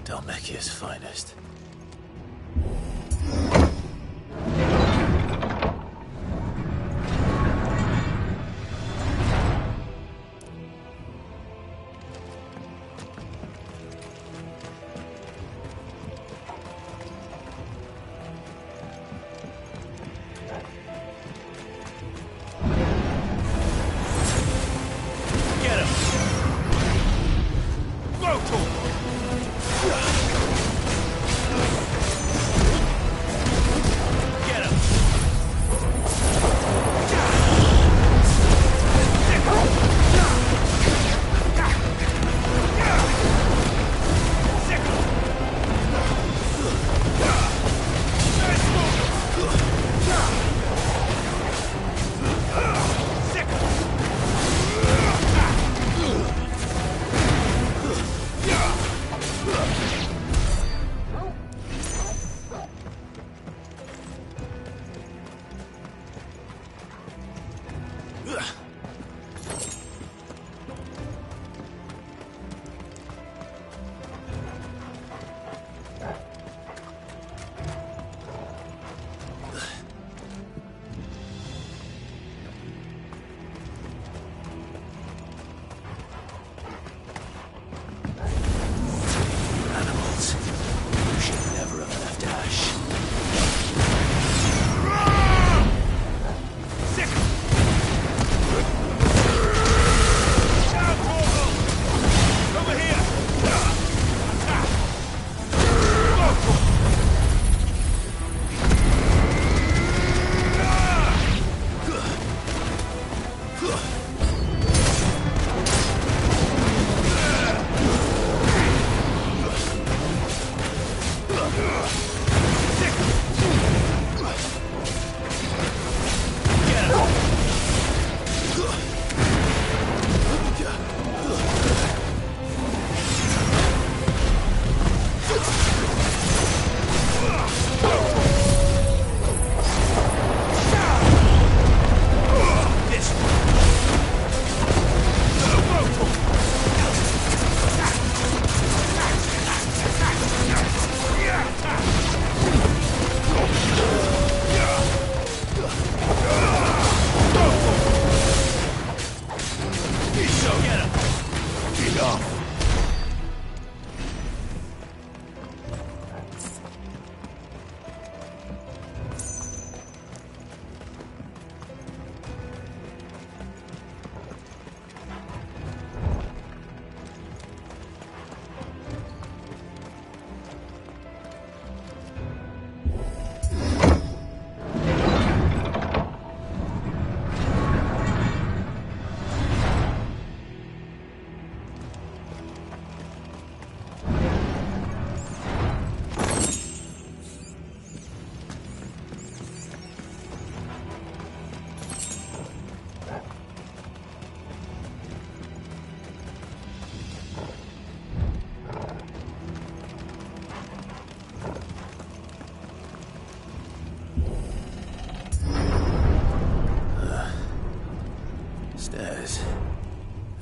Dalmekia's finest.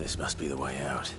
This must be the way out.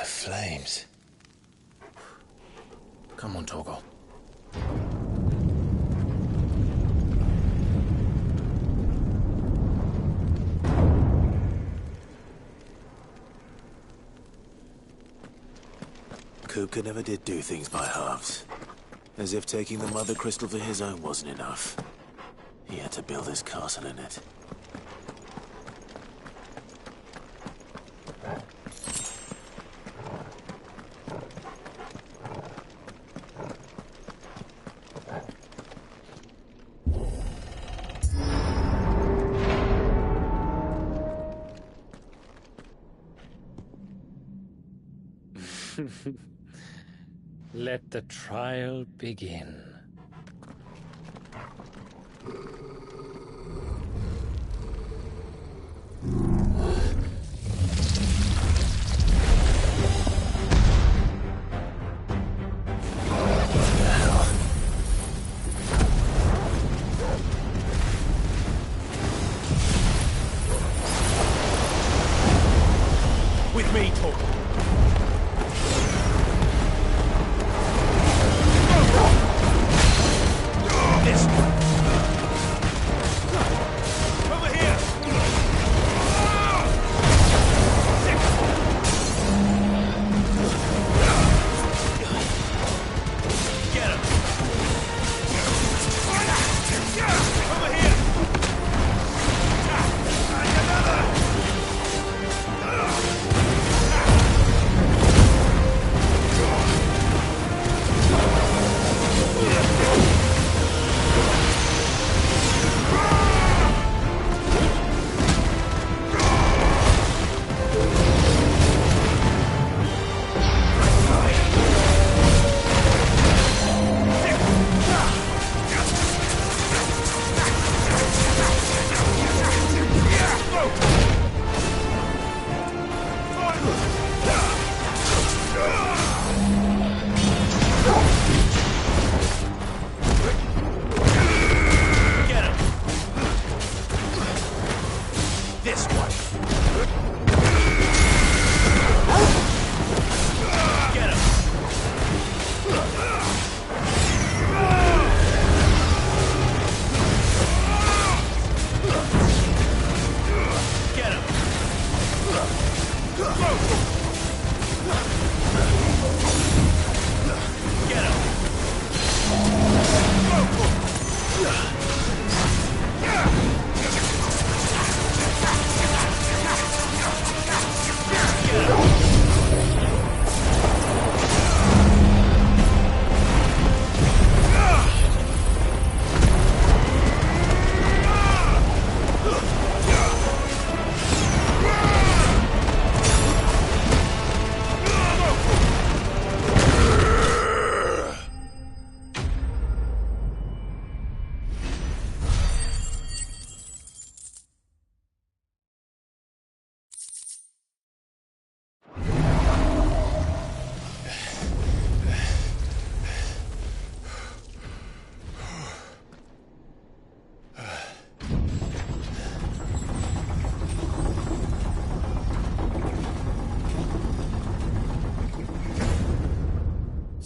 Flames. Come on, Torgal. Kupka never did do things by halves. As if taking the Mother Crystal for his own wasn't enough. He had to build his castle in it. Let the trial begin. With me, Torgal.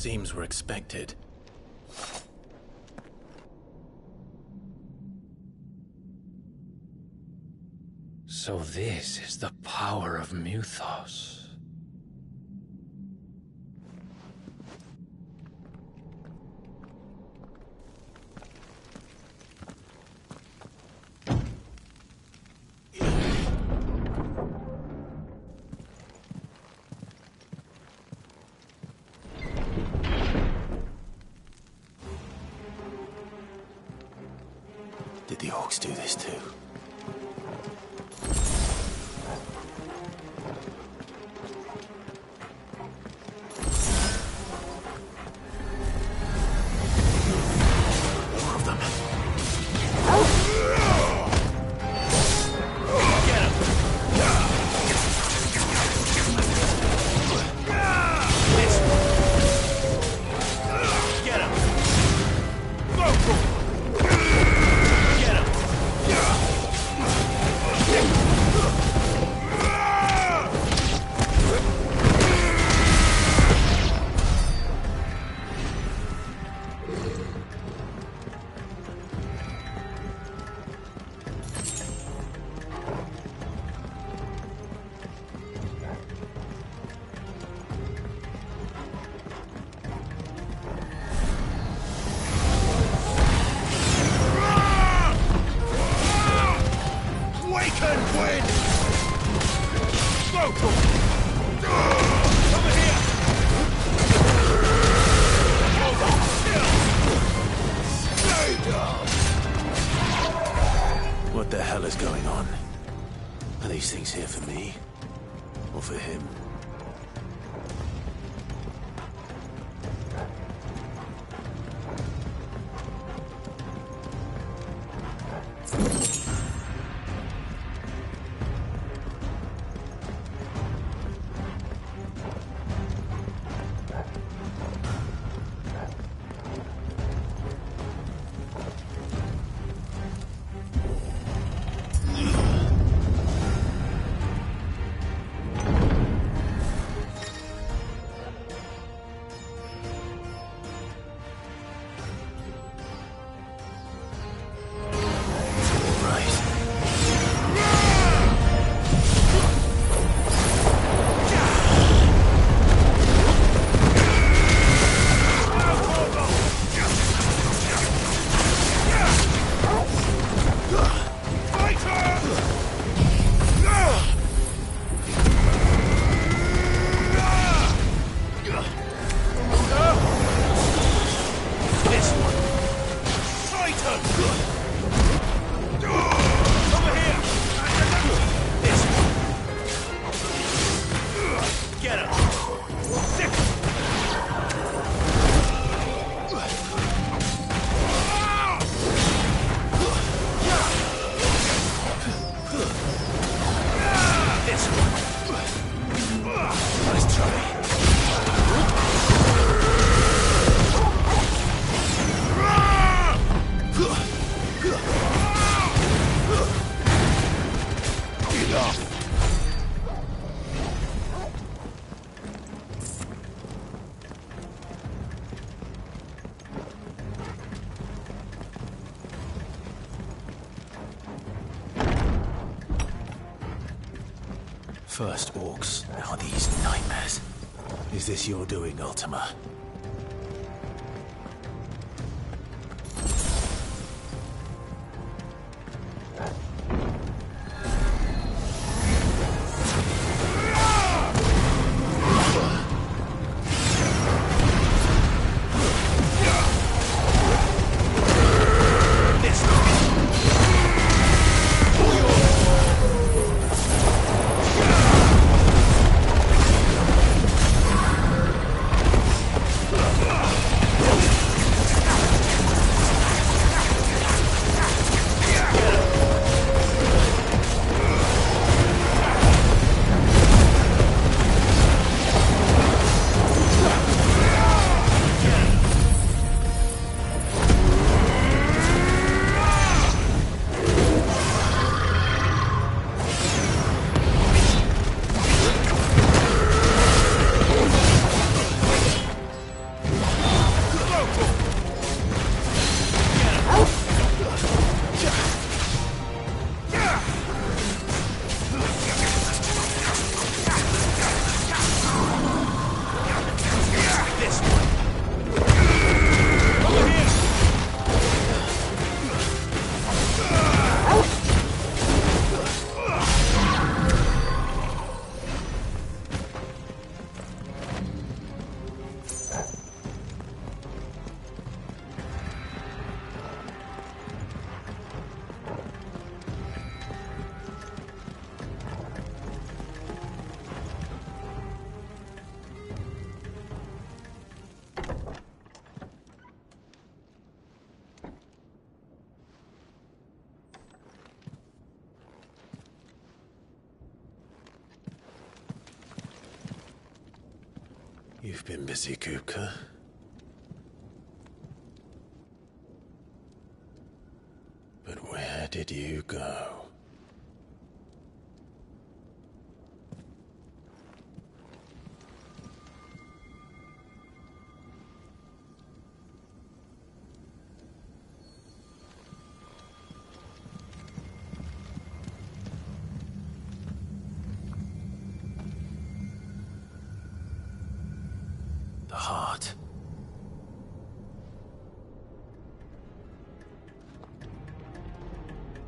Seems we're expected. So this is the power of Muthos. Did the orcs do this too? More of them. Get him! Get him! Get him! Waken, wind! Go! Over here! Stay down! What the hell is going on? Are these things here for me? Or for him? First orcs, now these nightmares. Is this your doing, Ultima? You've been busy, Kupka. But where did you go? The heart.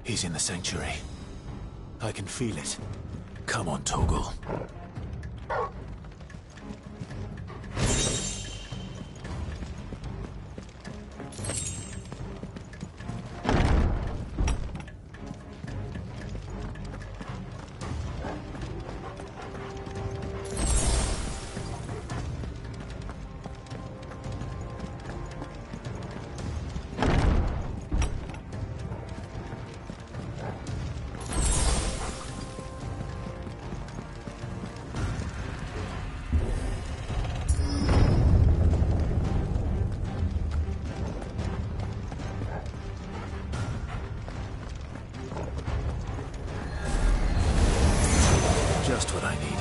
He's in the sanctuary. I can feel it. Come on, Torgal. Just what I needed.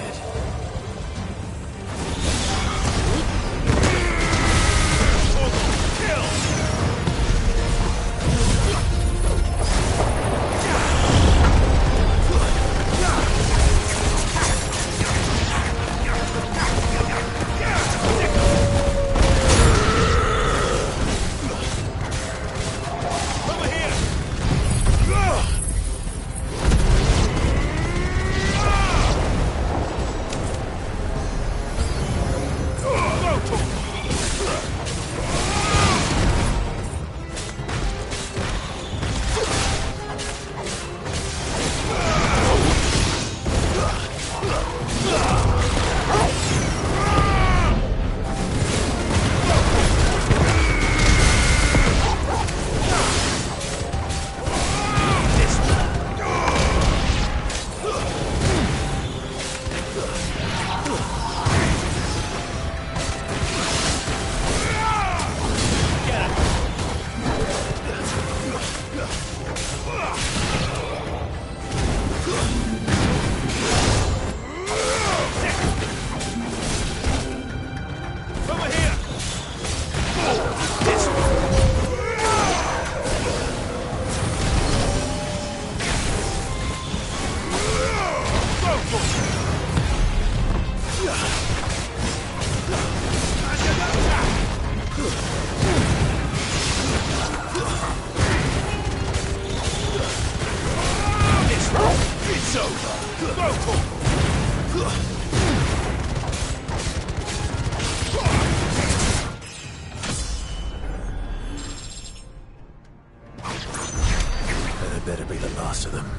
Better be the last of them.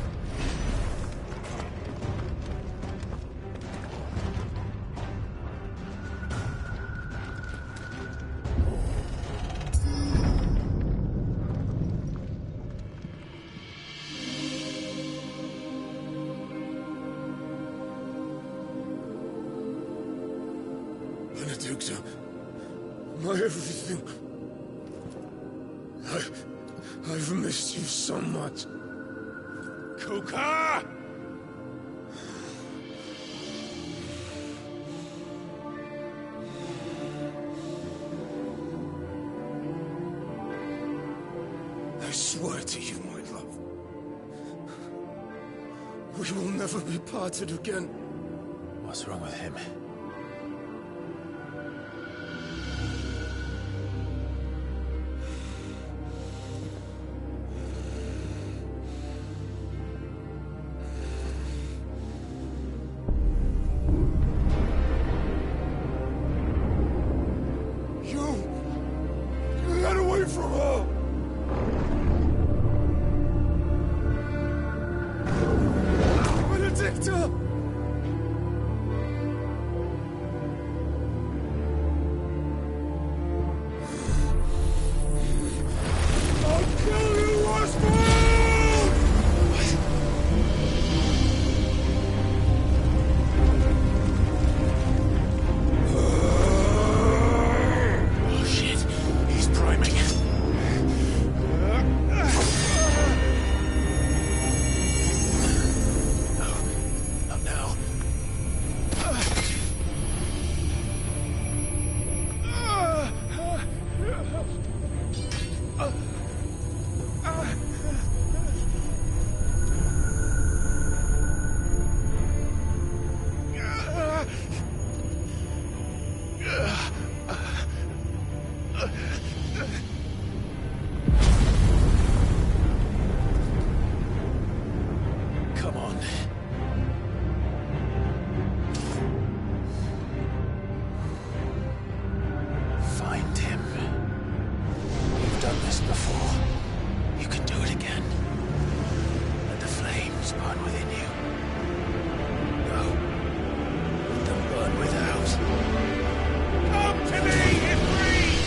Benedicta, my everything. I've missed you so much. Kuka! I swear to you, my love, we will never be parted again. What's wrong with him? From her! Benedicta! I'll kill you, Oswald! Come on. Find him. You've done this before. You can do it again. Let the flames burn within you. No. Let them burn without. Come to me, Ifrit!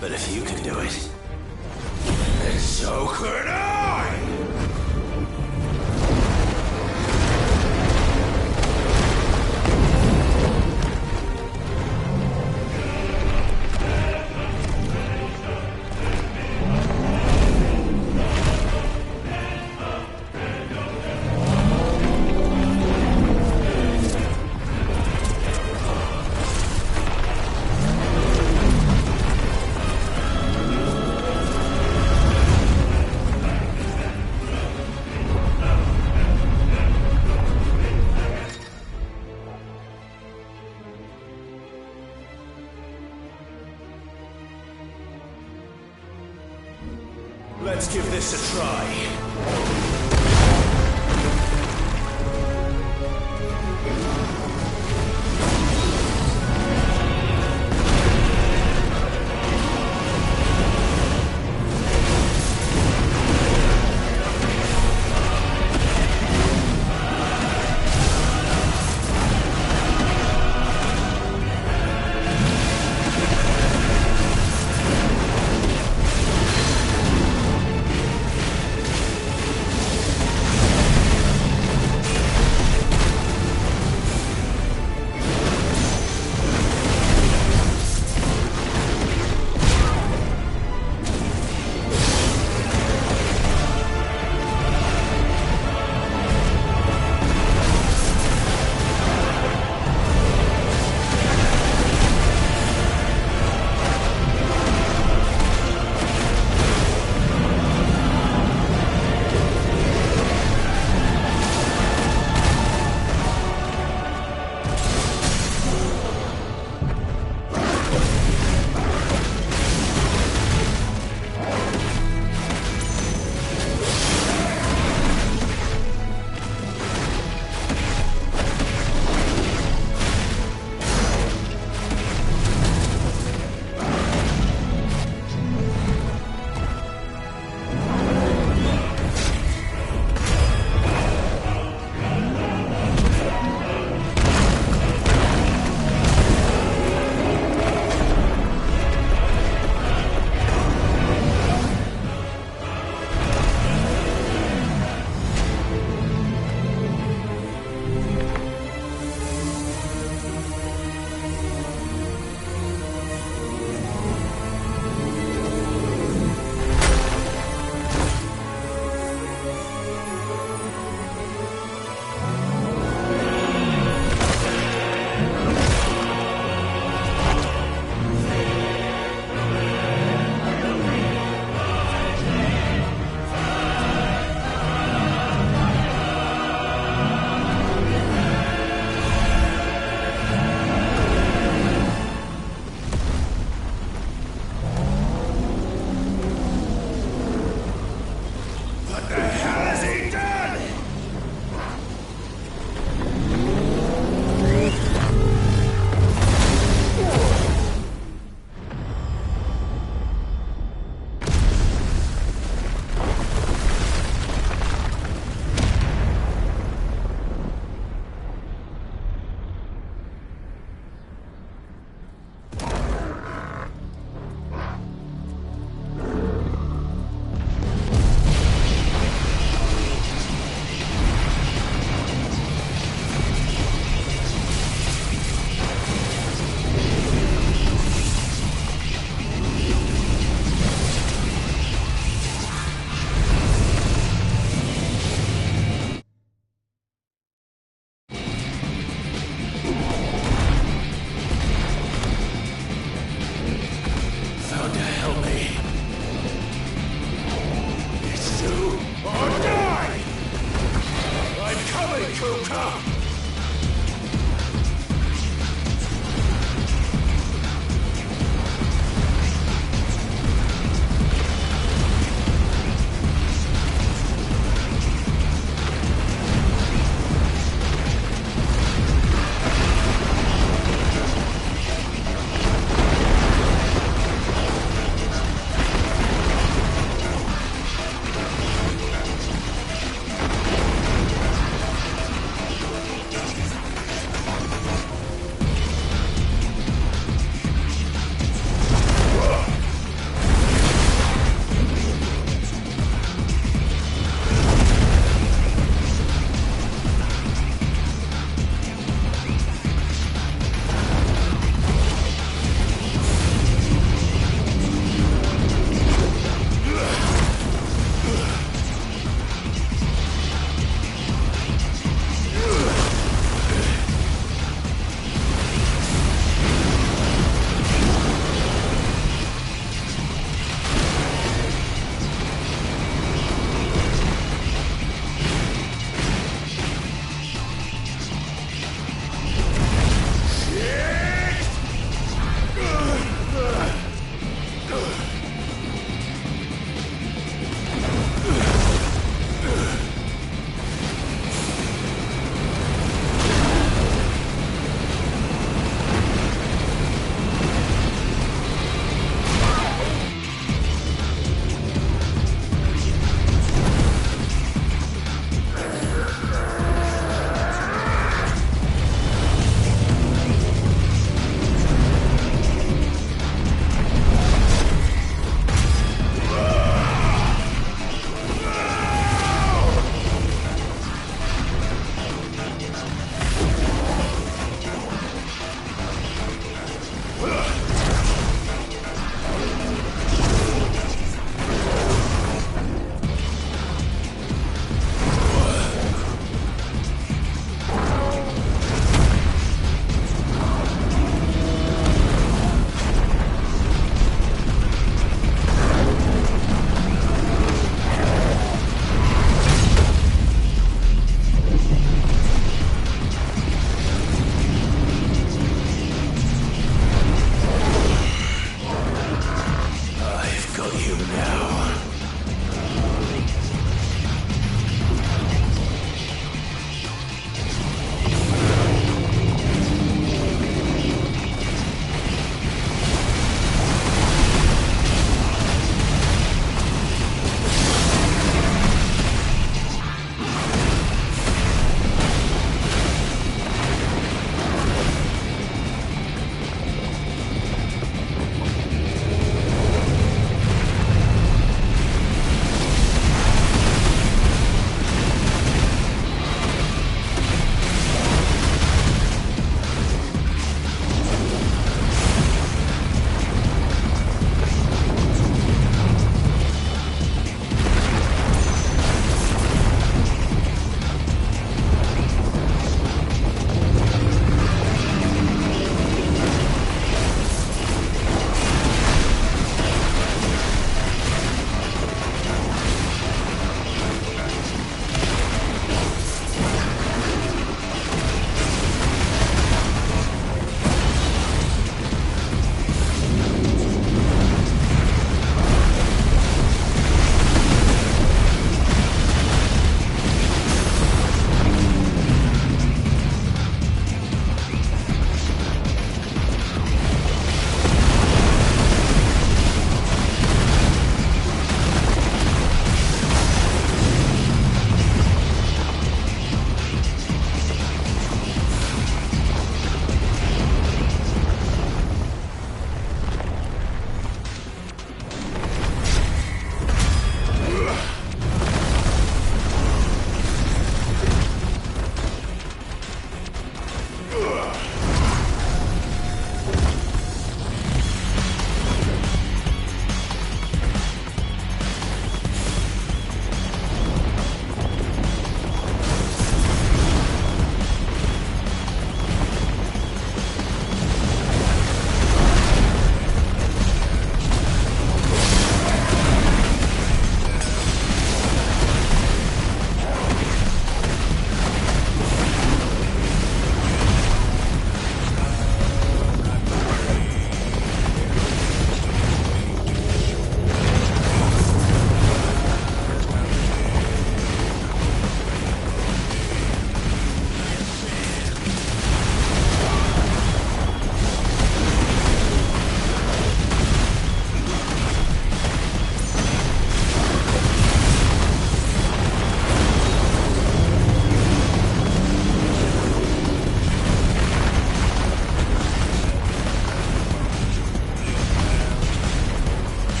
But if you can do it, then so could I! Let's give this a try.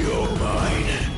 You're mine.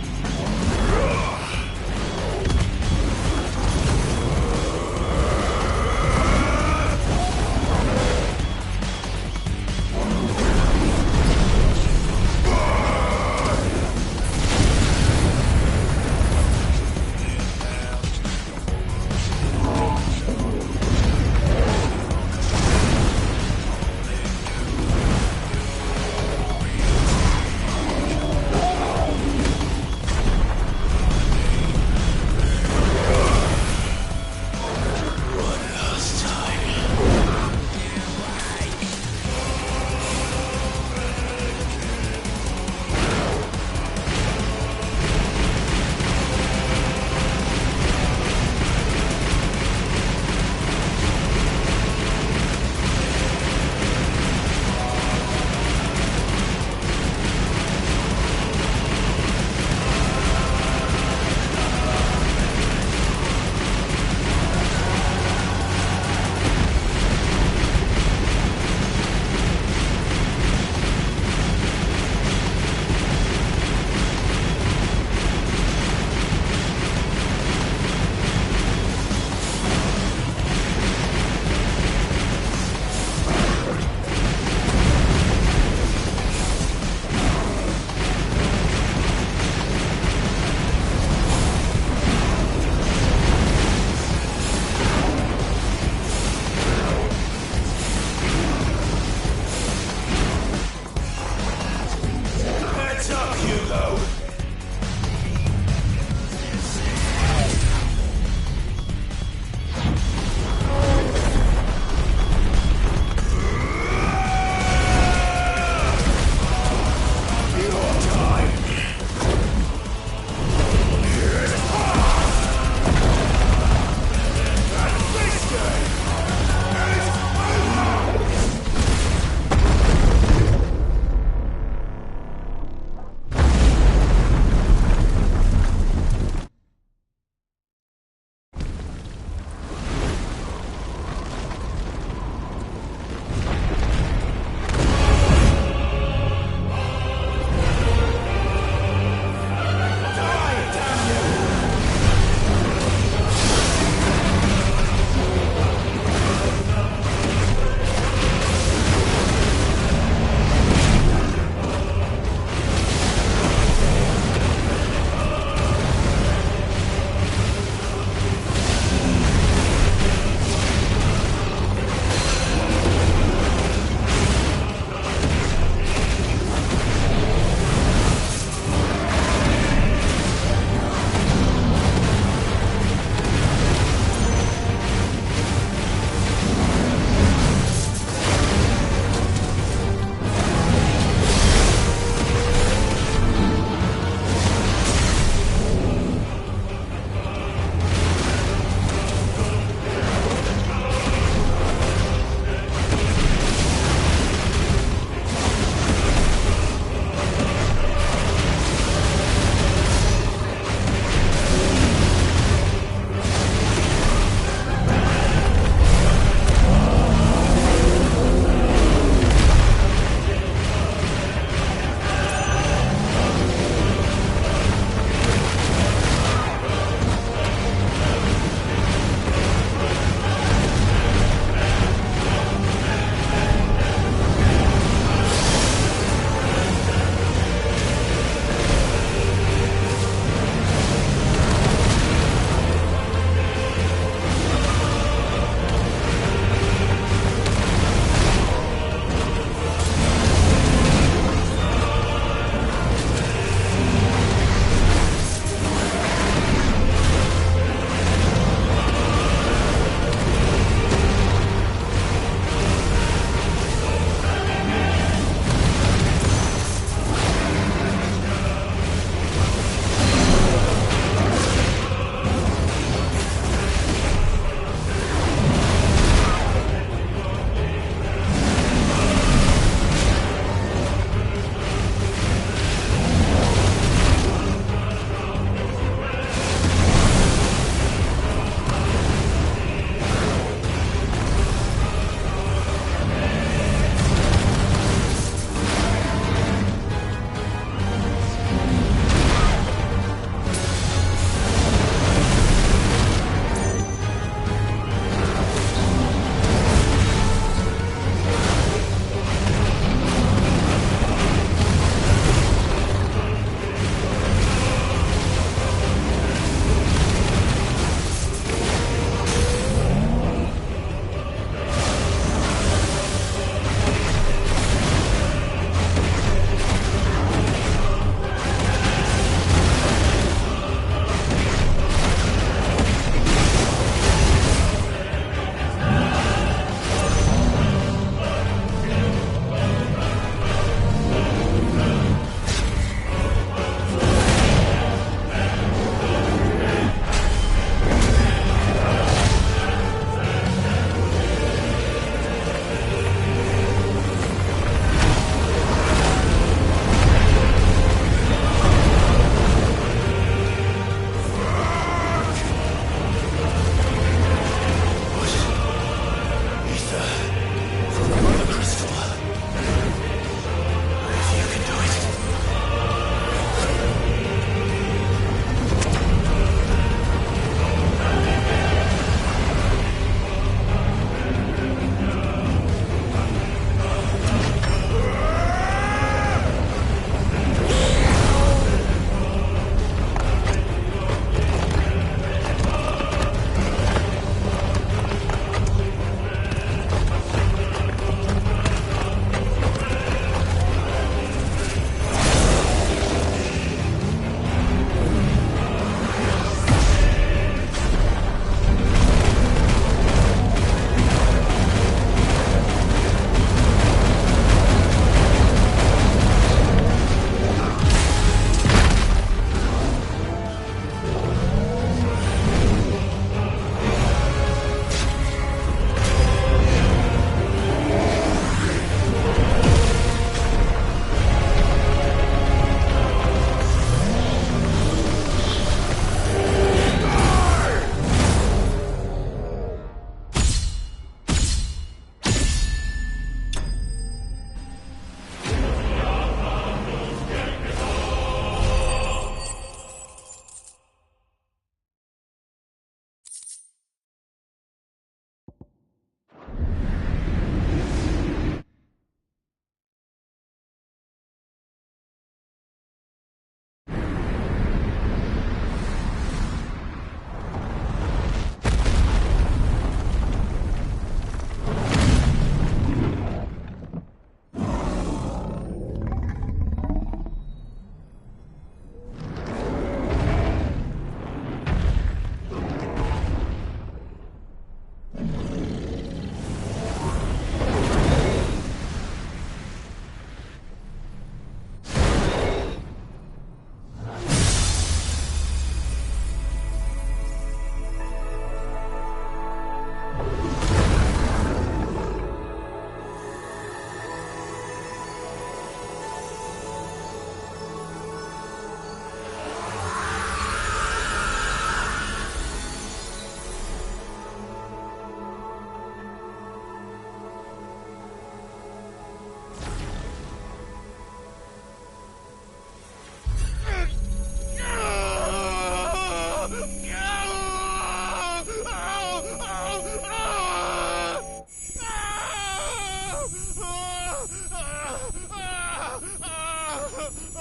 Is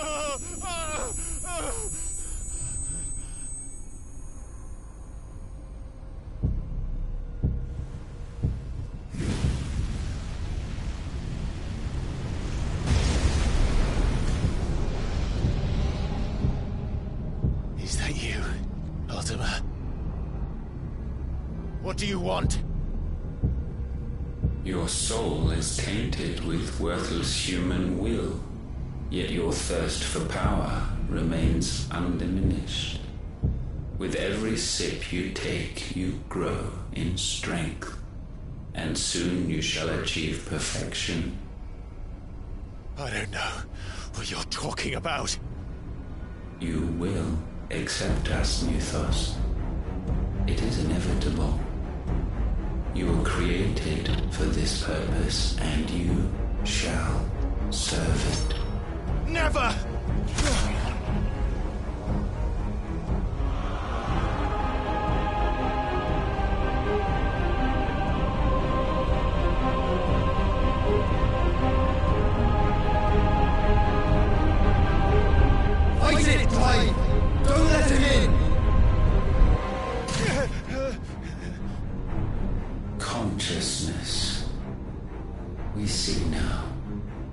that you, Ultima? What do you want? Your soul is tainted with worthless human will, yet your thirst for power remains undiminished. With every sip you take, you grow in strength, and soon you shall achieve perfection. I don't know what you're talking about. You will accept us, Mythos. It is inevitable. You were created for this purpose, and you shall serve it. Never! Fight it, Clive! Don't let him in! Consciousness. We see now.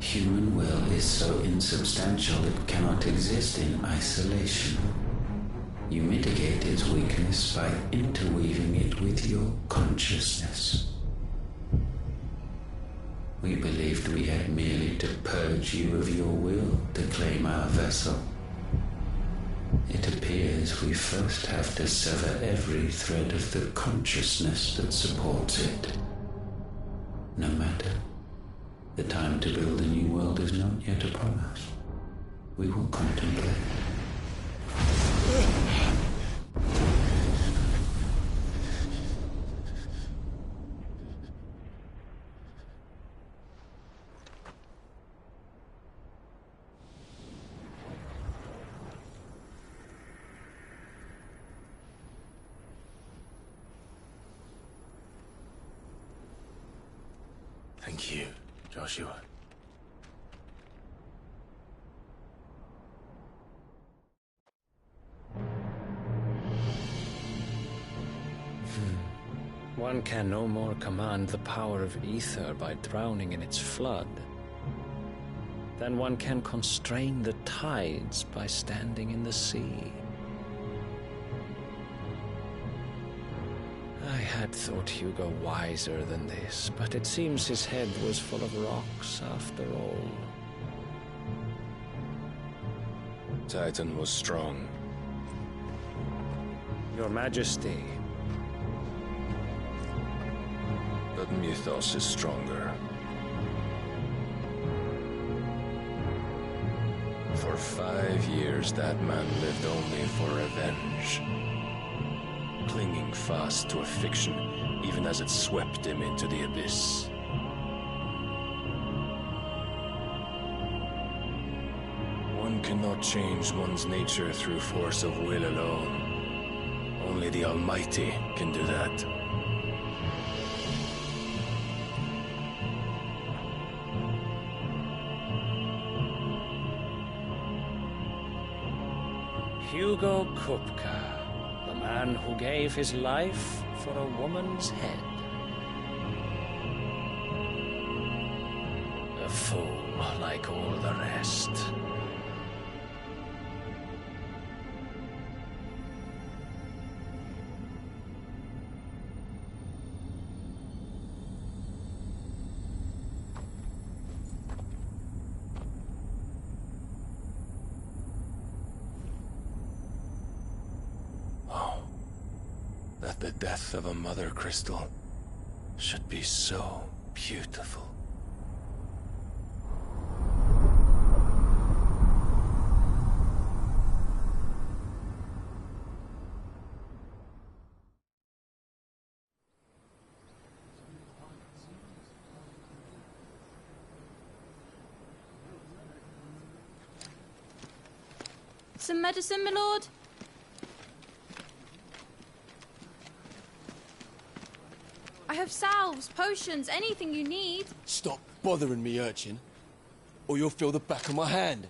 Human will is so insubstantial it cannot exist in isolation. You mitigate its weakness by interweaving it with your consciousness. We believed we had merely to purge you of your will to claim our vessel. It appears we first have to sever every thread of the consciousness that supports it. No matter. The time to build a new world is not yet upon us. We will contemplate. Thank you, Joshua. One can no more command the power of ether by drowning in its flood than one can constrain the tides by standing in the sea. I had thought Hugo wiser than this, but it seems his head was full of rocks after all. Titan was strong. Your Majesty. But Mythos is stronger. For 5 years, that man lived only for revenge. Clinging fast to a fiction, even as it swept him into the abyss. One cannot change one's nature through force of will alone. Only the Almighty can do that. Hugo Kupka, the man who gave his life for a woman's head. A fool like all the rest. That the death of a mother crystal should be so beautiful. Some medicine, my lord? I have salves, potions, anything you need. Stop bothering me, urchin, or you'll feel the back of my hand.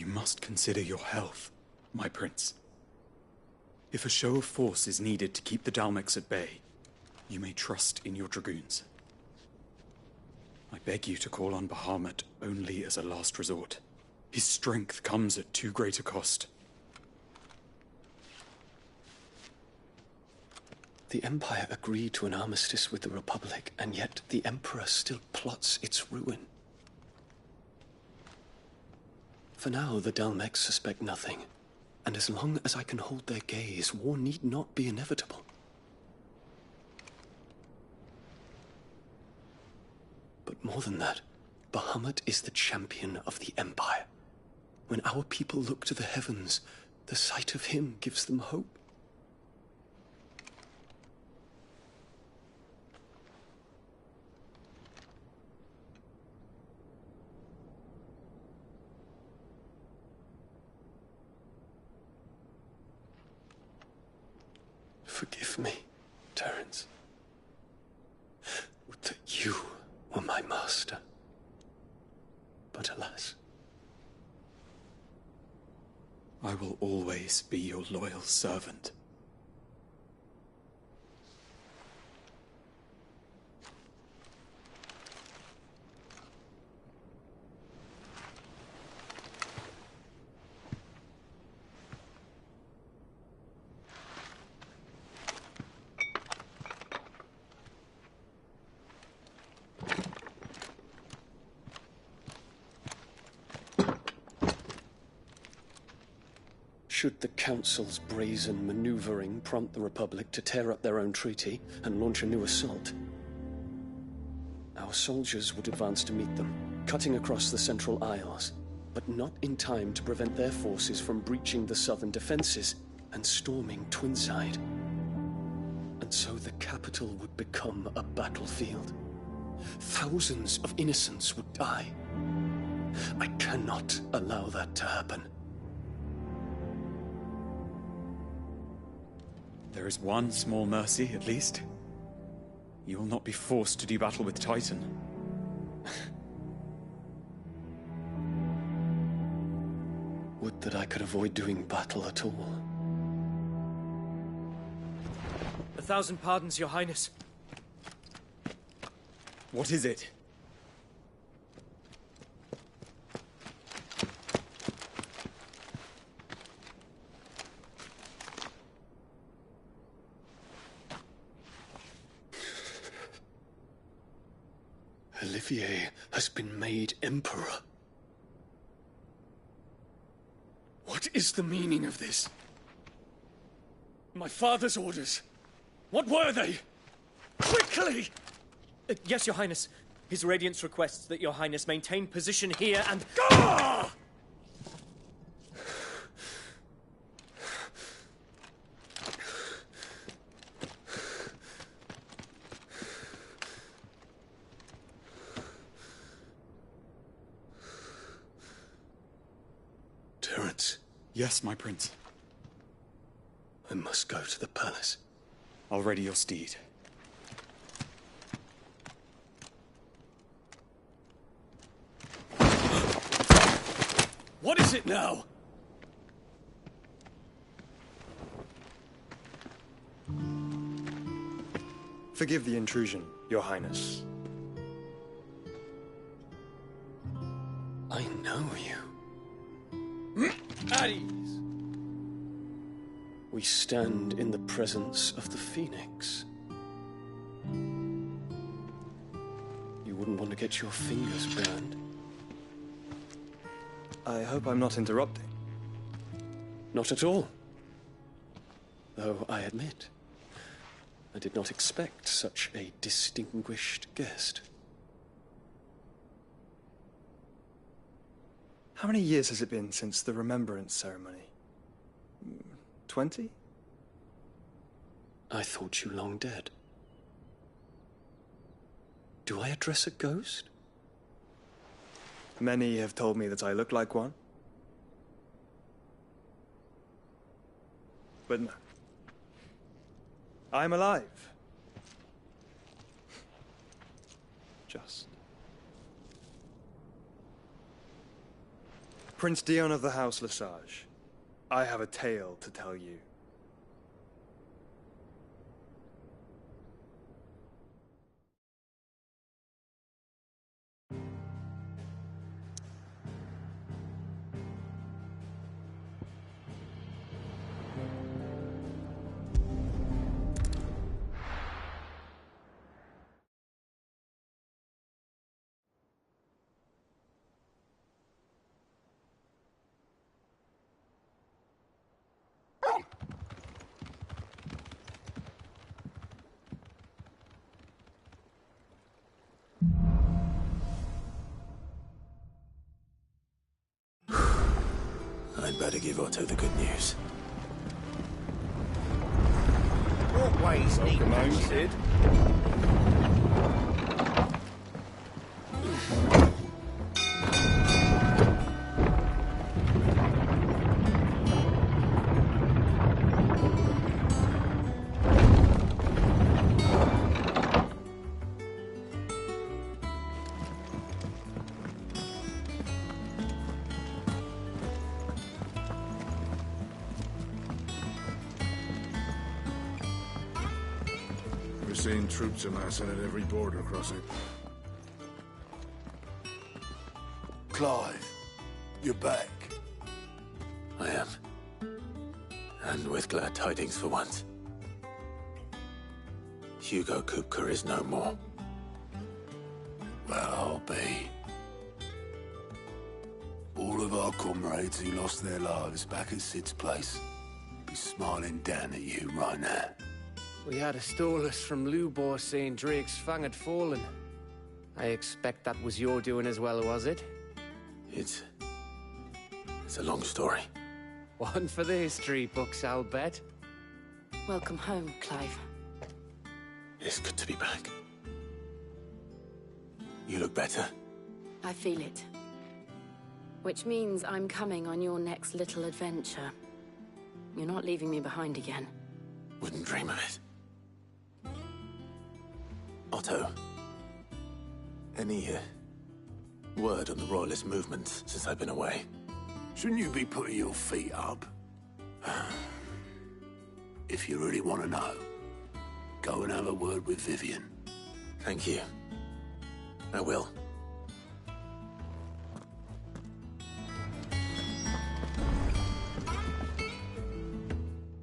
must consider your health, my prince. If a show of force is needed to keep the Dalmex at bay, you may trust in your dragoons. I beg you to call on Bahamut only as a last resort. His strength comes at too great a cost. The Empire agreed to an armistice with the Republic, and yet the Emperor still plots its ruin. For now, the Dalmex suspect nothing, and as long as I can hold their gaze, war need not be inevitable. But more than that, Bahamut is the champion of the Empire. When our people look to the heavens, the sight of him gives them hope. Forgive me, Terence. Would that you were my master. But alas. I will always be your loyal servant. Should the Council's brazen maneuvering prompt the Republic to tear up their own treaty and launch a new assault, our soldiers would advance to meet them, cutting across the Central Isles, but not in time to prevent their forces from breaching the southern defenses and storming Twinside. And so the capital would become a battlefield. Thousands of innocents would die. I cannot allow that to happen. There is one small mercy, at least. You will not be forced to do battle with Titan. Would that I could avoid doing battle at all. 1,000 pardons, Your Highness. What is it? Olivier has been made Emperor. What is the meaning of this? My father's orders. What were they? Quickly! Yes, Your Highness. His Radiance requests that Your Highness maintain position here and... Ah! Terence. Yes, my prince. I must go to the palace. I'll ready your steed. What is it now? Forgive the intrusion, Your Highness. I know you. At ease. We stand in the presence of the Phoenix. You wouldn't want to get your fingers burned. I hope I'm not interrupting. Not at all. Though I admit, I did not expect such a distinguished guest. How many years has it been since the Remembrance ceremony? 20? I thought you long dead. Do I address a ghost? Many have told me that I look like one. But no. I'm alive. Just. Prince Dion of the House Lesage, I have a tale to tell you. I'd better give Otto the good news. Always need Sid. We're seeing troops amassing at every border crossing. Clive, you're back. I am. And with glad tidings for once. Hugo Kupka is no more. Well, I'll be. All of our comrades who lost their lives back at Sid's place be smiling down at you right now. We had a stolus from Lubor saying Drake's fang had fallen. I expect that was your doing as well, was it? It's a long story. One for the history books, I'll bet. Welcome home, Clive. It's good to be back. You look better. I feel it. Which means I'm coming on your next little adventure. You're not leaving me behind again. Wouldn't dream of it. Otto, any word on the Royalist movements since I've been away? Shouldn't you be putting your feet up? If you really want to know, go and have a word with Vivian. Thank you. I will.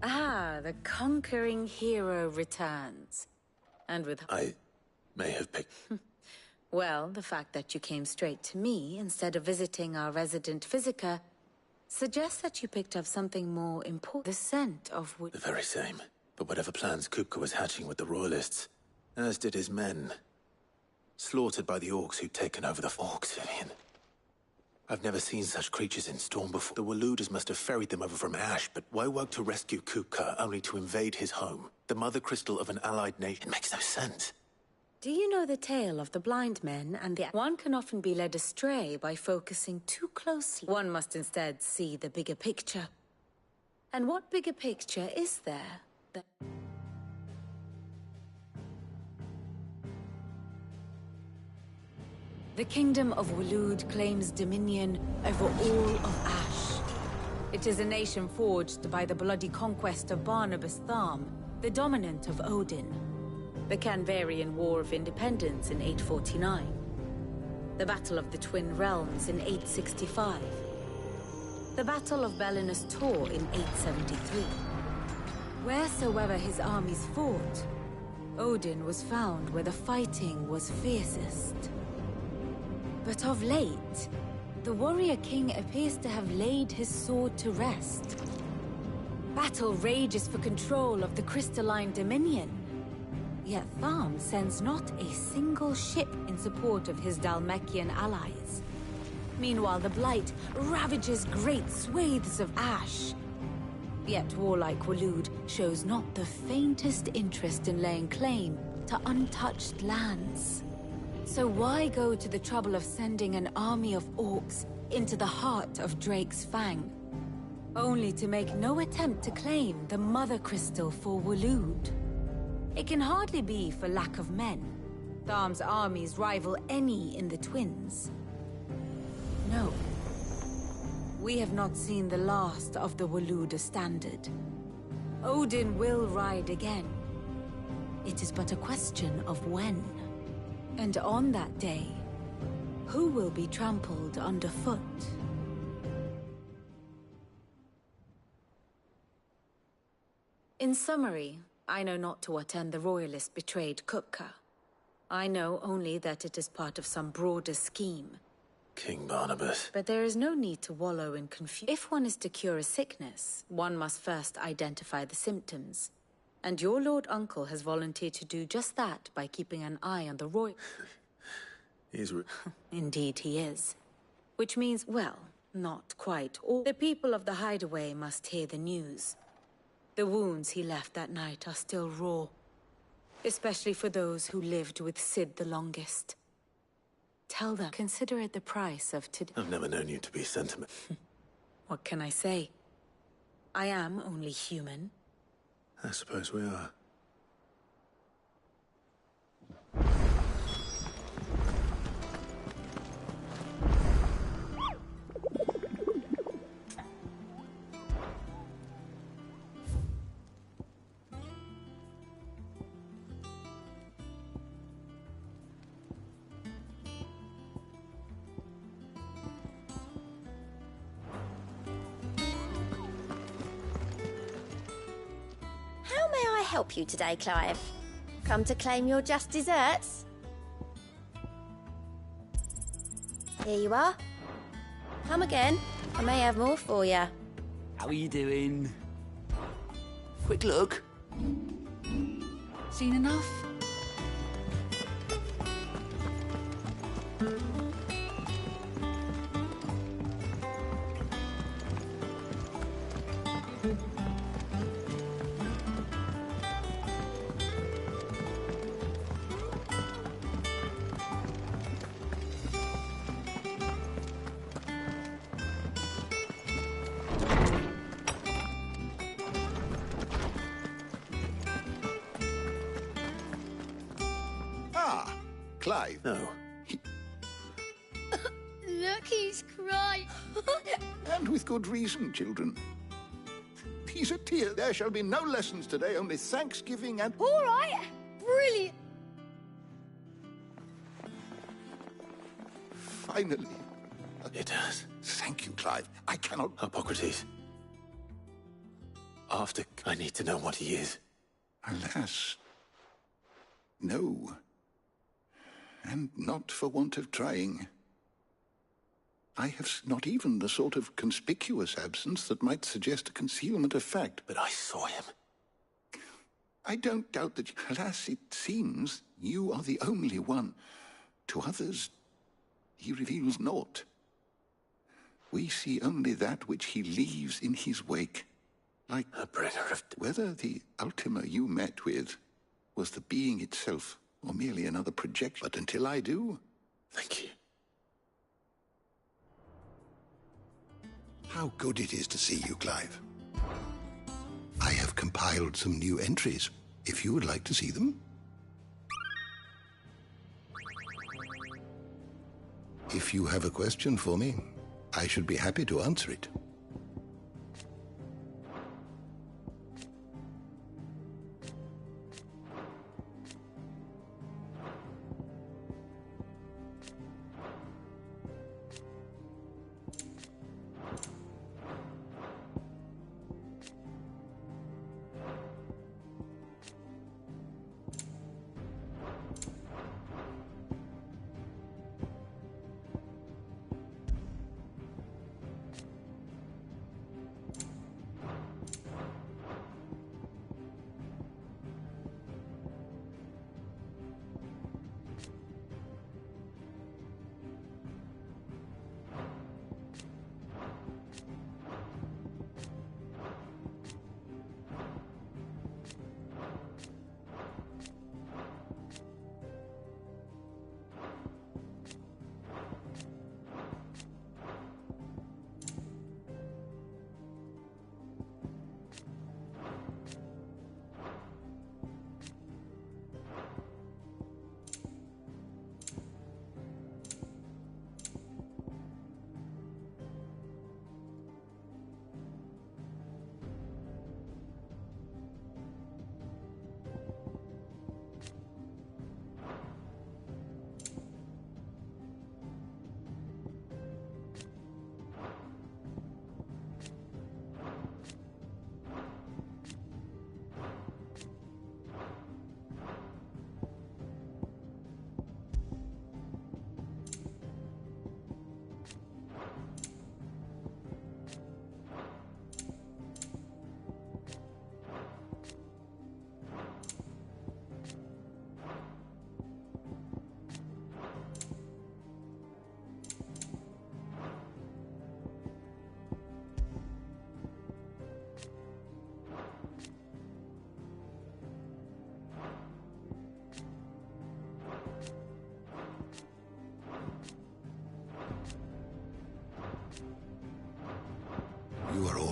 Ah, the conquering hero returns. And with... I may have picked... Well, the fact that you came straight to me instead of visiting our resident physiker suggests that you picked up something more important. The scent of wood... The very same. But whatever plans Kupka was hatching with the Royalists, as did his men. Slaughtered by the orcs who'd taken over the orcs, Vivian. I've never seen such creatures in storm before. The Waluders must have ferried them over from Ash, but why work to rescue Kupka only to invade his home? The mother crystal of an allied nation. It makes no sense. Do you know the tale of the blind men and the... One can often be led astray by focusing too closely. One must instead see the bigger picture. And what bigger picture is there? The Kingdom of Walud claims dominion over all of Ash. It is a nation forged by the bloody conquest of Barnabas Tharm, the dominant of Odin. The Canvarian War of Independence in 849. The Battle of the Twin Realms in 865. The Battle of Belinus Tor in 873. Wheresoever his armies fought, Odin was found where the fighting was fiercest. But of late, the warrior king appears to have laid his sword to rest. Battle rages for control of the crystalline dominion. Yet Tharm sends not a single ship in support of his Dhalmekian allies. Meanwhile, the Blight ravages great swathes of Ash. Yet warlike Walud shows not the faintest interest in laying claim to untouched lands. So why go to the trouble of sending an army of orcs into the heart of Drake's Fang, only to make no attempt to claim the Mother Crystal for Walud? It can hardly be for lack of men. Tharm's armies rival any in the Twins. No. we have not seen the last of the Waluda standard. Odin will ride again. It is but a question of when. And on that day, who will be trampled underfoot? In summary, I know not to what end the Royalists betrayed Kupka. I know only that it is part of some broader scheme. King Barnabas. But there is no need to wallow in confusion. If one is to cure a sickness, one must first identify the symptoms. And your Lord Uncle has volunteered to do just that by keeping an eye on the royal... Indeed he is. Which means, well, not quite all. The people of the Hideaway must hear the news. The wounds he left that night are still raw. Especially for those who lived with Sid the longest. Tell them, consider it the price of today. I've never known you to be sentimental. What can I say? I am only human. I suppose we are. How may I help you today, Clive? Come to claim your just desserts? Here you are. Come again. I may have more for you. How are you doing? Quick look. Seen enough? Clive. No. Look, he's crying. And with good reason, children. These are tears. There shall be no lessons today, only Thanksgiving and... All right. Brilliant. Finally. It does. Thank you, Clive. I cannot... Hippocrates. After... I need to know what he is. Alas. No. And not for want of trying. I have not even the sort of conspicuous absence that might suggest a concealment of fact. But I saw him. I don't doubt that, alas, it seems you are the only one. To others, he reveals naught. We see only that which he leaves in his wake. Like a bringer of... Whether the Ultima you met with was the being itself, or merely another projection. But until I do... Thank you. How good it is to see you, Clive. I have compiled some new entries, if you would like to see them. If you have a question for me, I should be happy to answer it.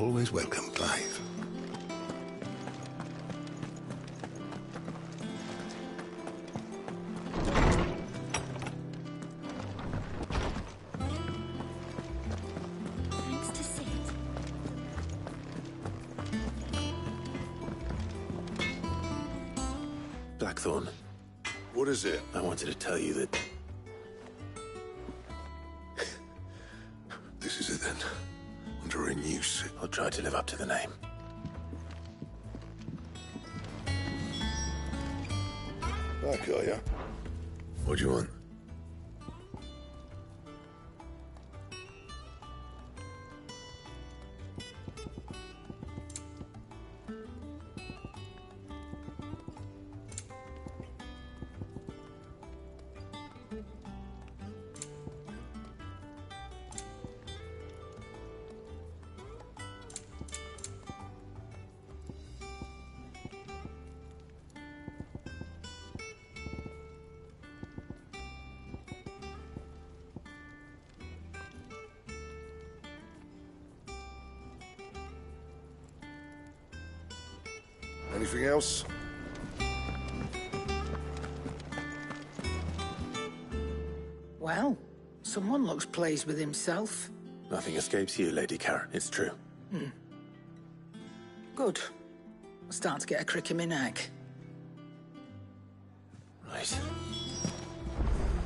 always welcome, Clive. Thanks to Sid. Blackthorn, What is it? I wanted to tell you that... This is it then. Under a new suit. I'll try to live up to the name. Back, are ya? What do you want? Anything else? Well, someone looks pleased with himself. Nothing escapes you, Lady Karen. It's true. Good. I'm starting to get a crick in my neck. Right.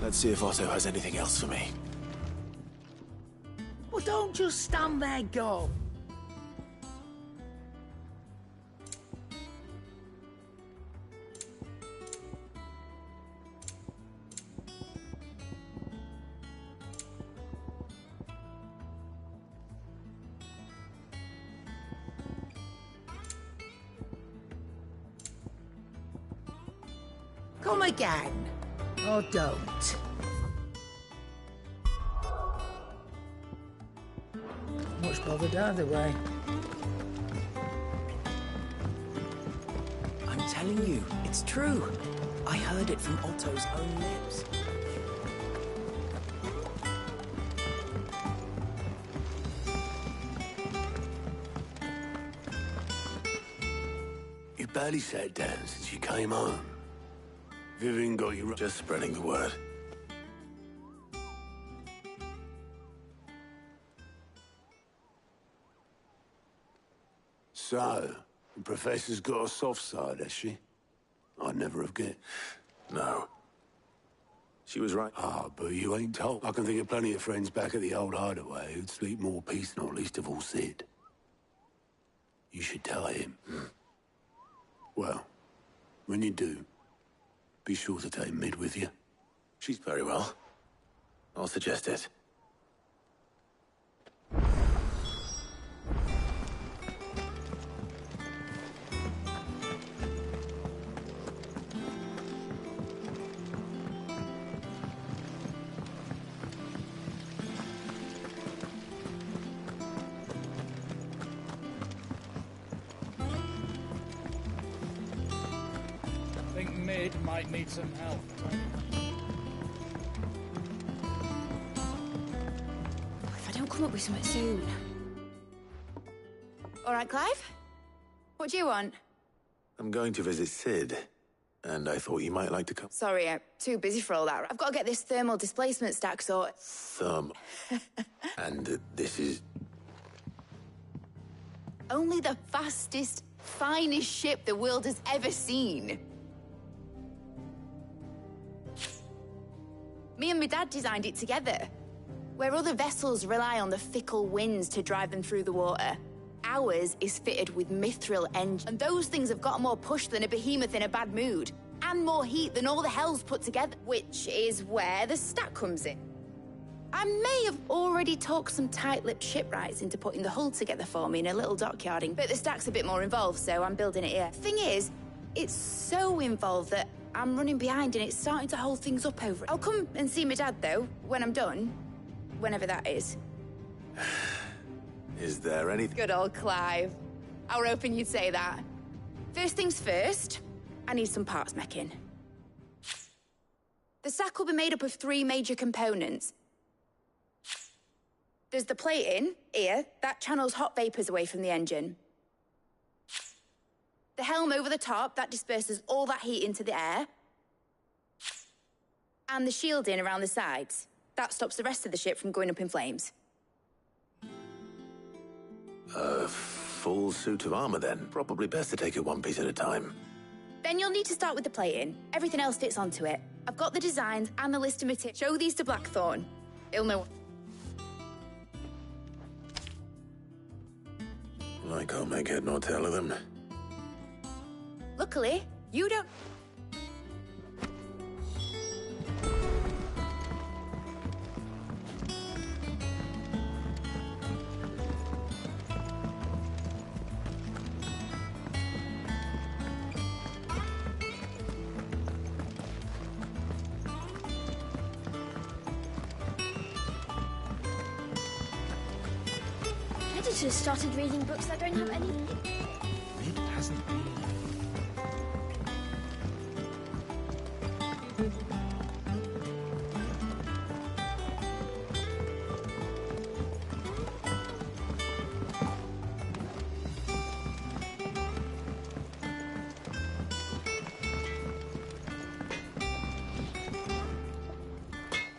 Let's see if Otto has anything else for me. Well, don't just stand there, go. Come again. Or don't. Much bothered either way. I'm telling you, it's true. I heard it from Otto's own lips. You barely sat down since you came home. Vivian got you... Just spreading the word. So, the Professor's got a soft side, has she? I'd never have guessed. No. She was right. Ah, but you ain't told. I can think of plenty of friends back at the old hideaway who'd sleep more peace, not least of all Sid. You should tell him. Well, when you do, be sure to take Mid with you. She's very well. I'll suggest it. I think Mid might need some help. If I don't come up with something soon. All right, Clive? What do you want? I'm going to visit Sid, and I thought you might like to come. Sorry, I'm too busy for all that. I've got to get this thermal displacement stack sorted. And this is... Only the fastest, finest ship the world has ever seen. Me and my dad designed it together. Where other vessels rely on the fickle winds to drive them through the water, ours is fitted with mithril engines. And those things have got more push than a behemoth in a bad mood. And more heat than all the hells put together. Which is where the stack comes in. I may have already talked some tight-lipped shipwrights into putting the hull together for me in a little dockyarding, but the stack's a bit more involved, so I'm building it here. Thing is, it's so involved that I'm running behind and it's starting to hold things up over it. I'll come and see my dad, though, when I'm done. Whenever that is. Is there anything... Good old Clive. I were hoping you'd say that. First things first, I need some parts meching. The stack will be made up of 3 major components. There's the plating, here, that channels hot vapours away from the engine. The helm over the top, that disperses all that heat into the air. And the shielding around the sides, that stops the rest of the ship from going up in flames. A full suit of armor then. Probably best to take it one piece at a time. Then you'll need to start with the plating. Everything else fits onto it. I've got the designs and the list of materials. Show these to Blackthorn. He'll know. I can't make head nor tail of them. Luckily, you don't... Editors started reading books that don't have any... It hasn't been.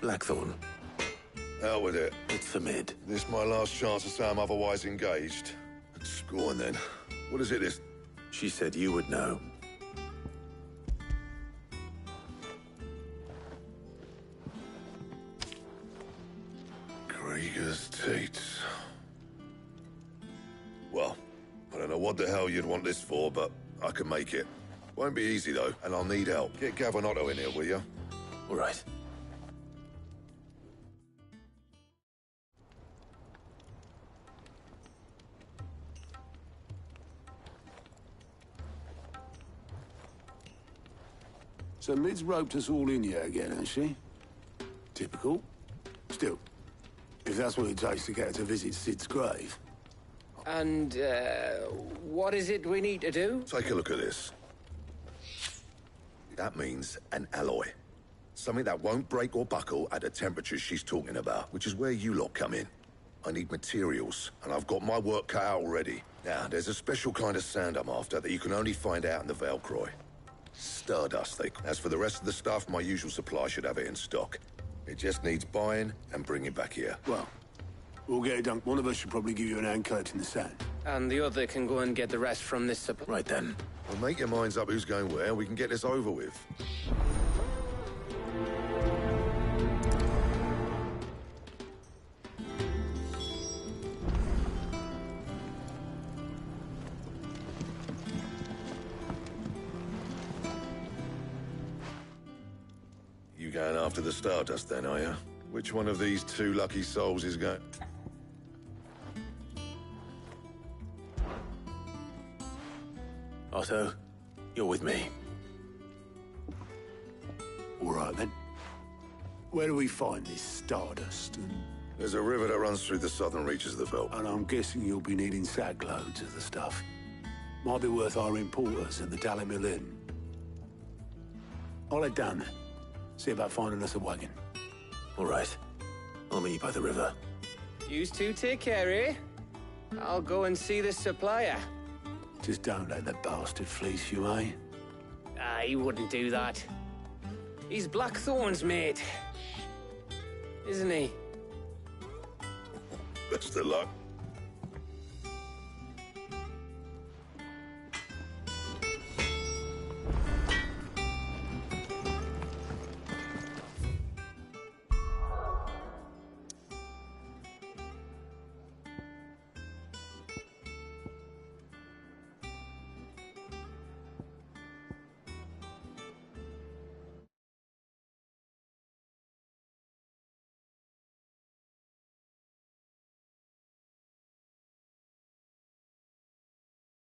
Blackthorn. Out with it. It's for mid. This my last chance to say I'm otherwise engaged. Go on then. What is it this? She said you would know. Krieger's Teats. Well, I don't know what the hell you'd want this for, but I can make it. Won't be easy though, and I'll need help. Get Gavin Otto in here, will you? All right. So Mid's roped us all in here again, has she? Typical. Still, if that's what it takes to get her to visit Sid's grave. And, what is it we need to do? Take a look at this. That means an alloy. Something that won't break or buckle at the temperatures she's talking about, which is where you lot come in. I need materials, and I've got my work cut out already. Now, there's a special kind of sand I'm after that you can only find out in the Valcroy. Stardust, they call. As for the rest of the stuff, my usual supply should have it in stock. It just needs buying and bringing back here. Well, we'll get it done. One of us should probably give you an hand collecting the sand. And the other can go and get the rest from this supply. Right then. Well, make your minds up who's going where, and we can get this over with. You going after the Stardust then, are you? Which one of these two lucky souls is going... Otto, you're with me. All right, then. Where do we find this Stardust? There's a river that runs through the southern reaches of the Veldt. And I'm guessing you'll be needing sack loads of the stuff. Might be worth hiring porters at the Dalimil Inn. I'll head down there. See about finding us a wagon. All right. I'll meet you by the river. You two take care, eh? I'll go and see the supplier. Just don't let the bastard fleece you, eh? He wouldn't do that. He's Blackthorn's mate. Isn't he? Best of luck.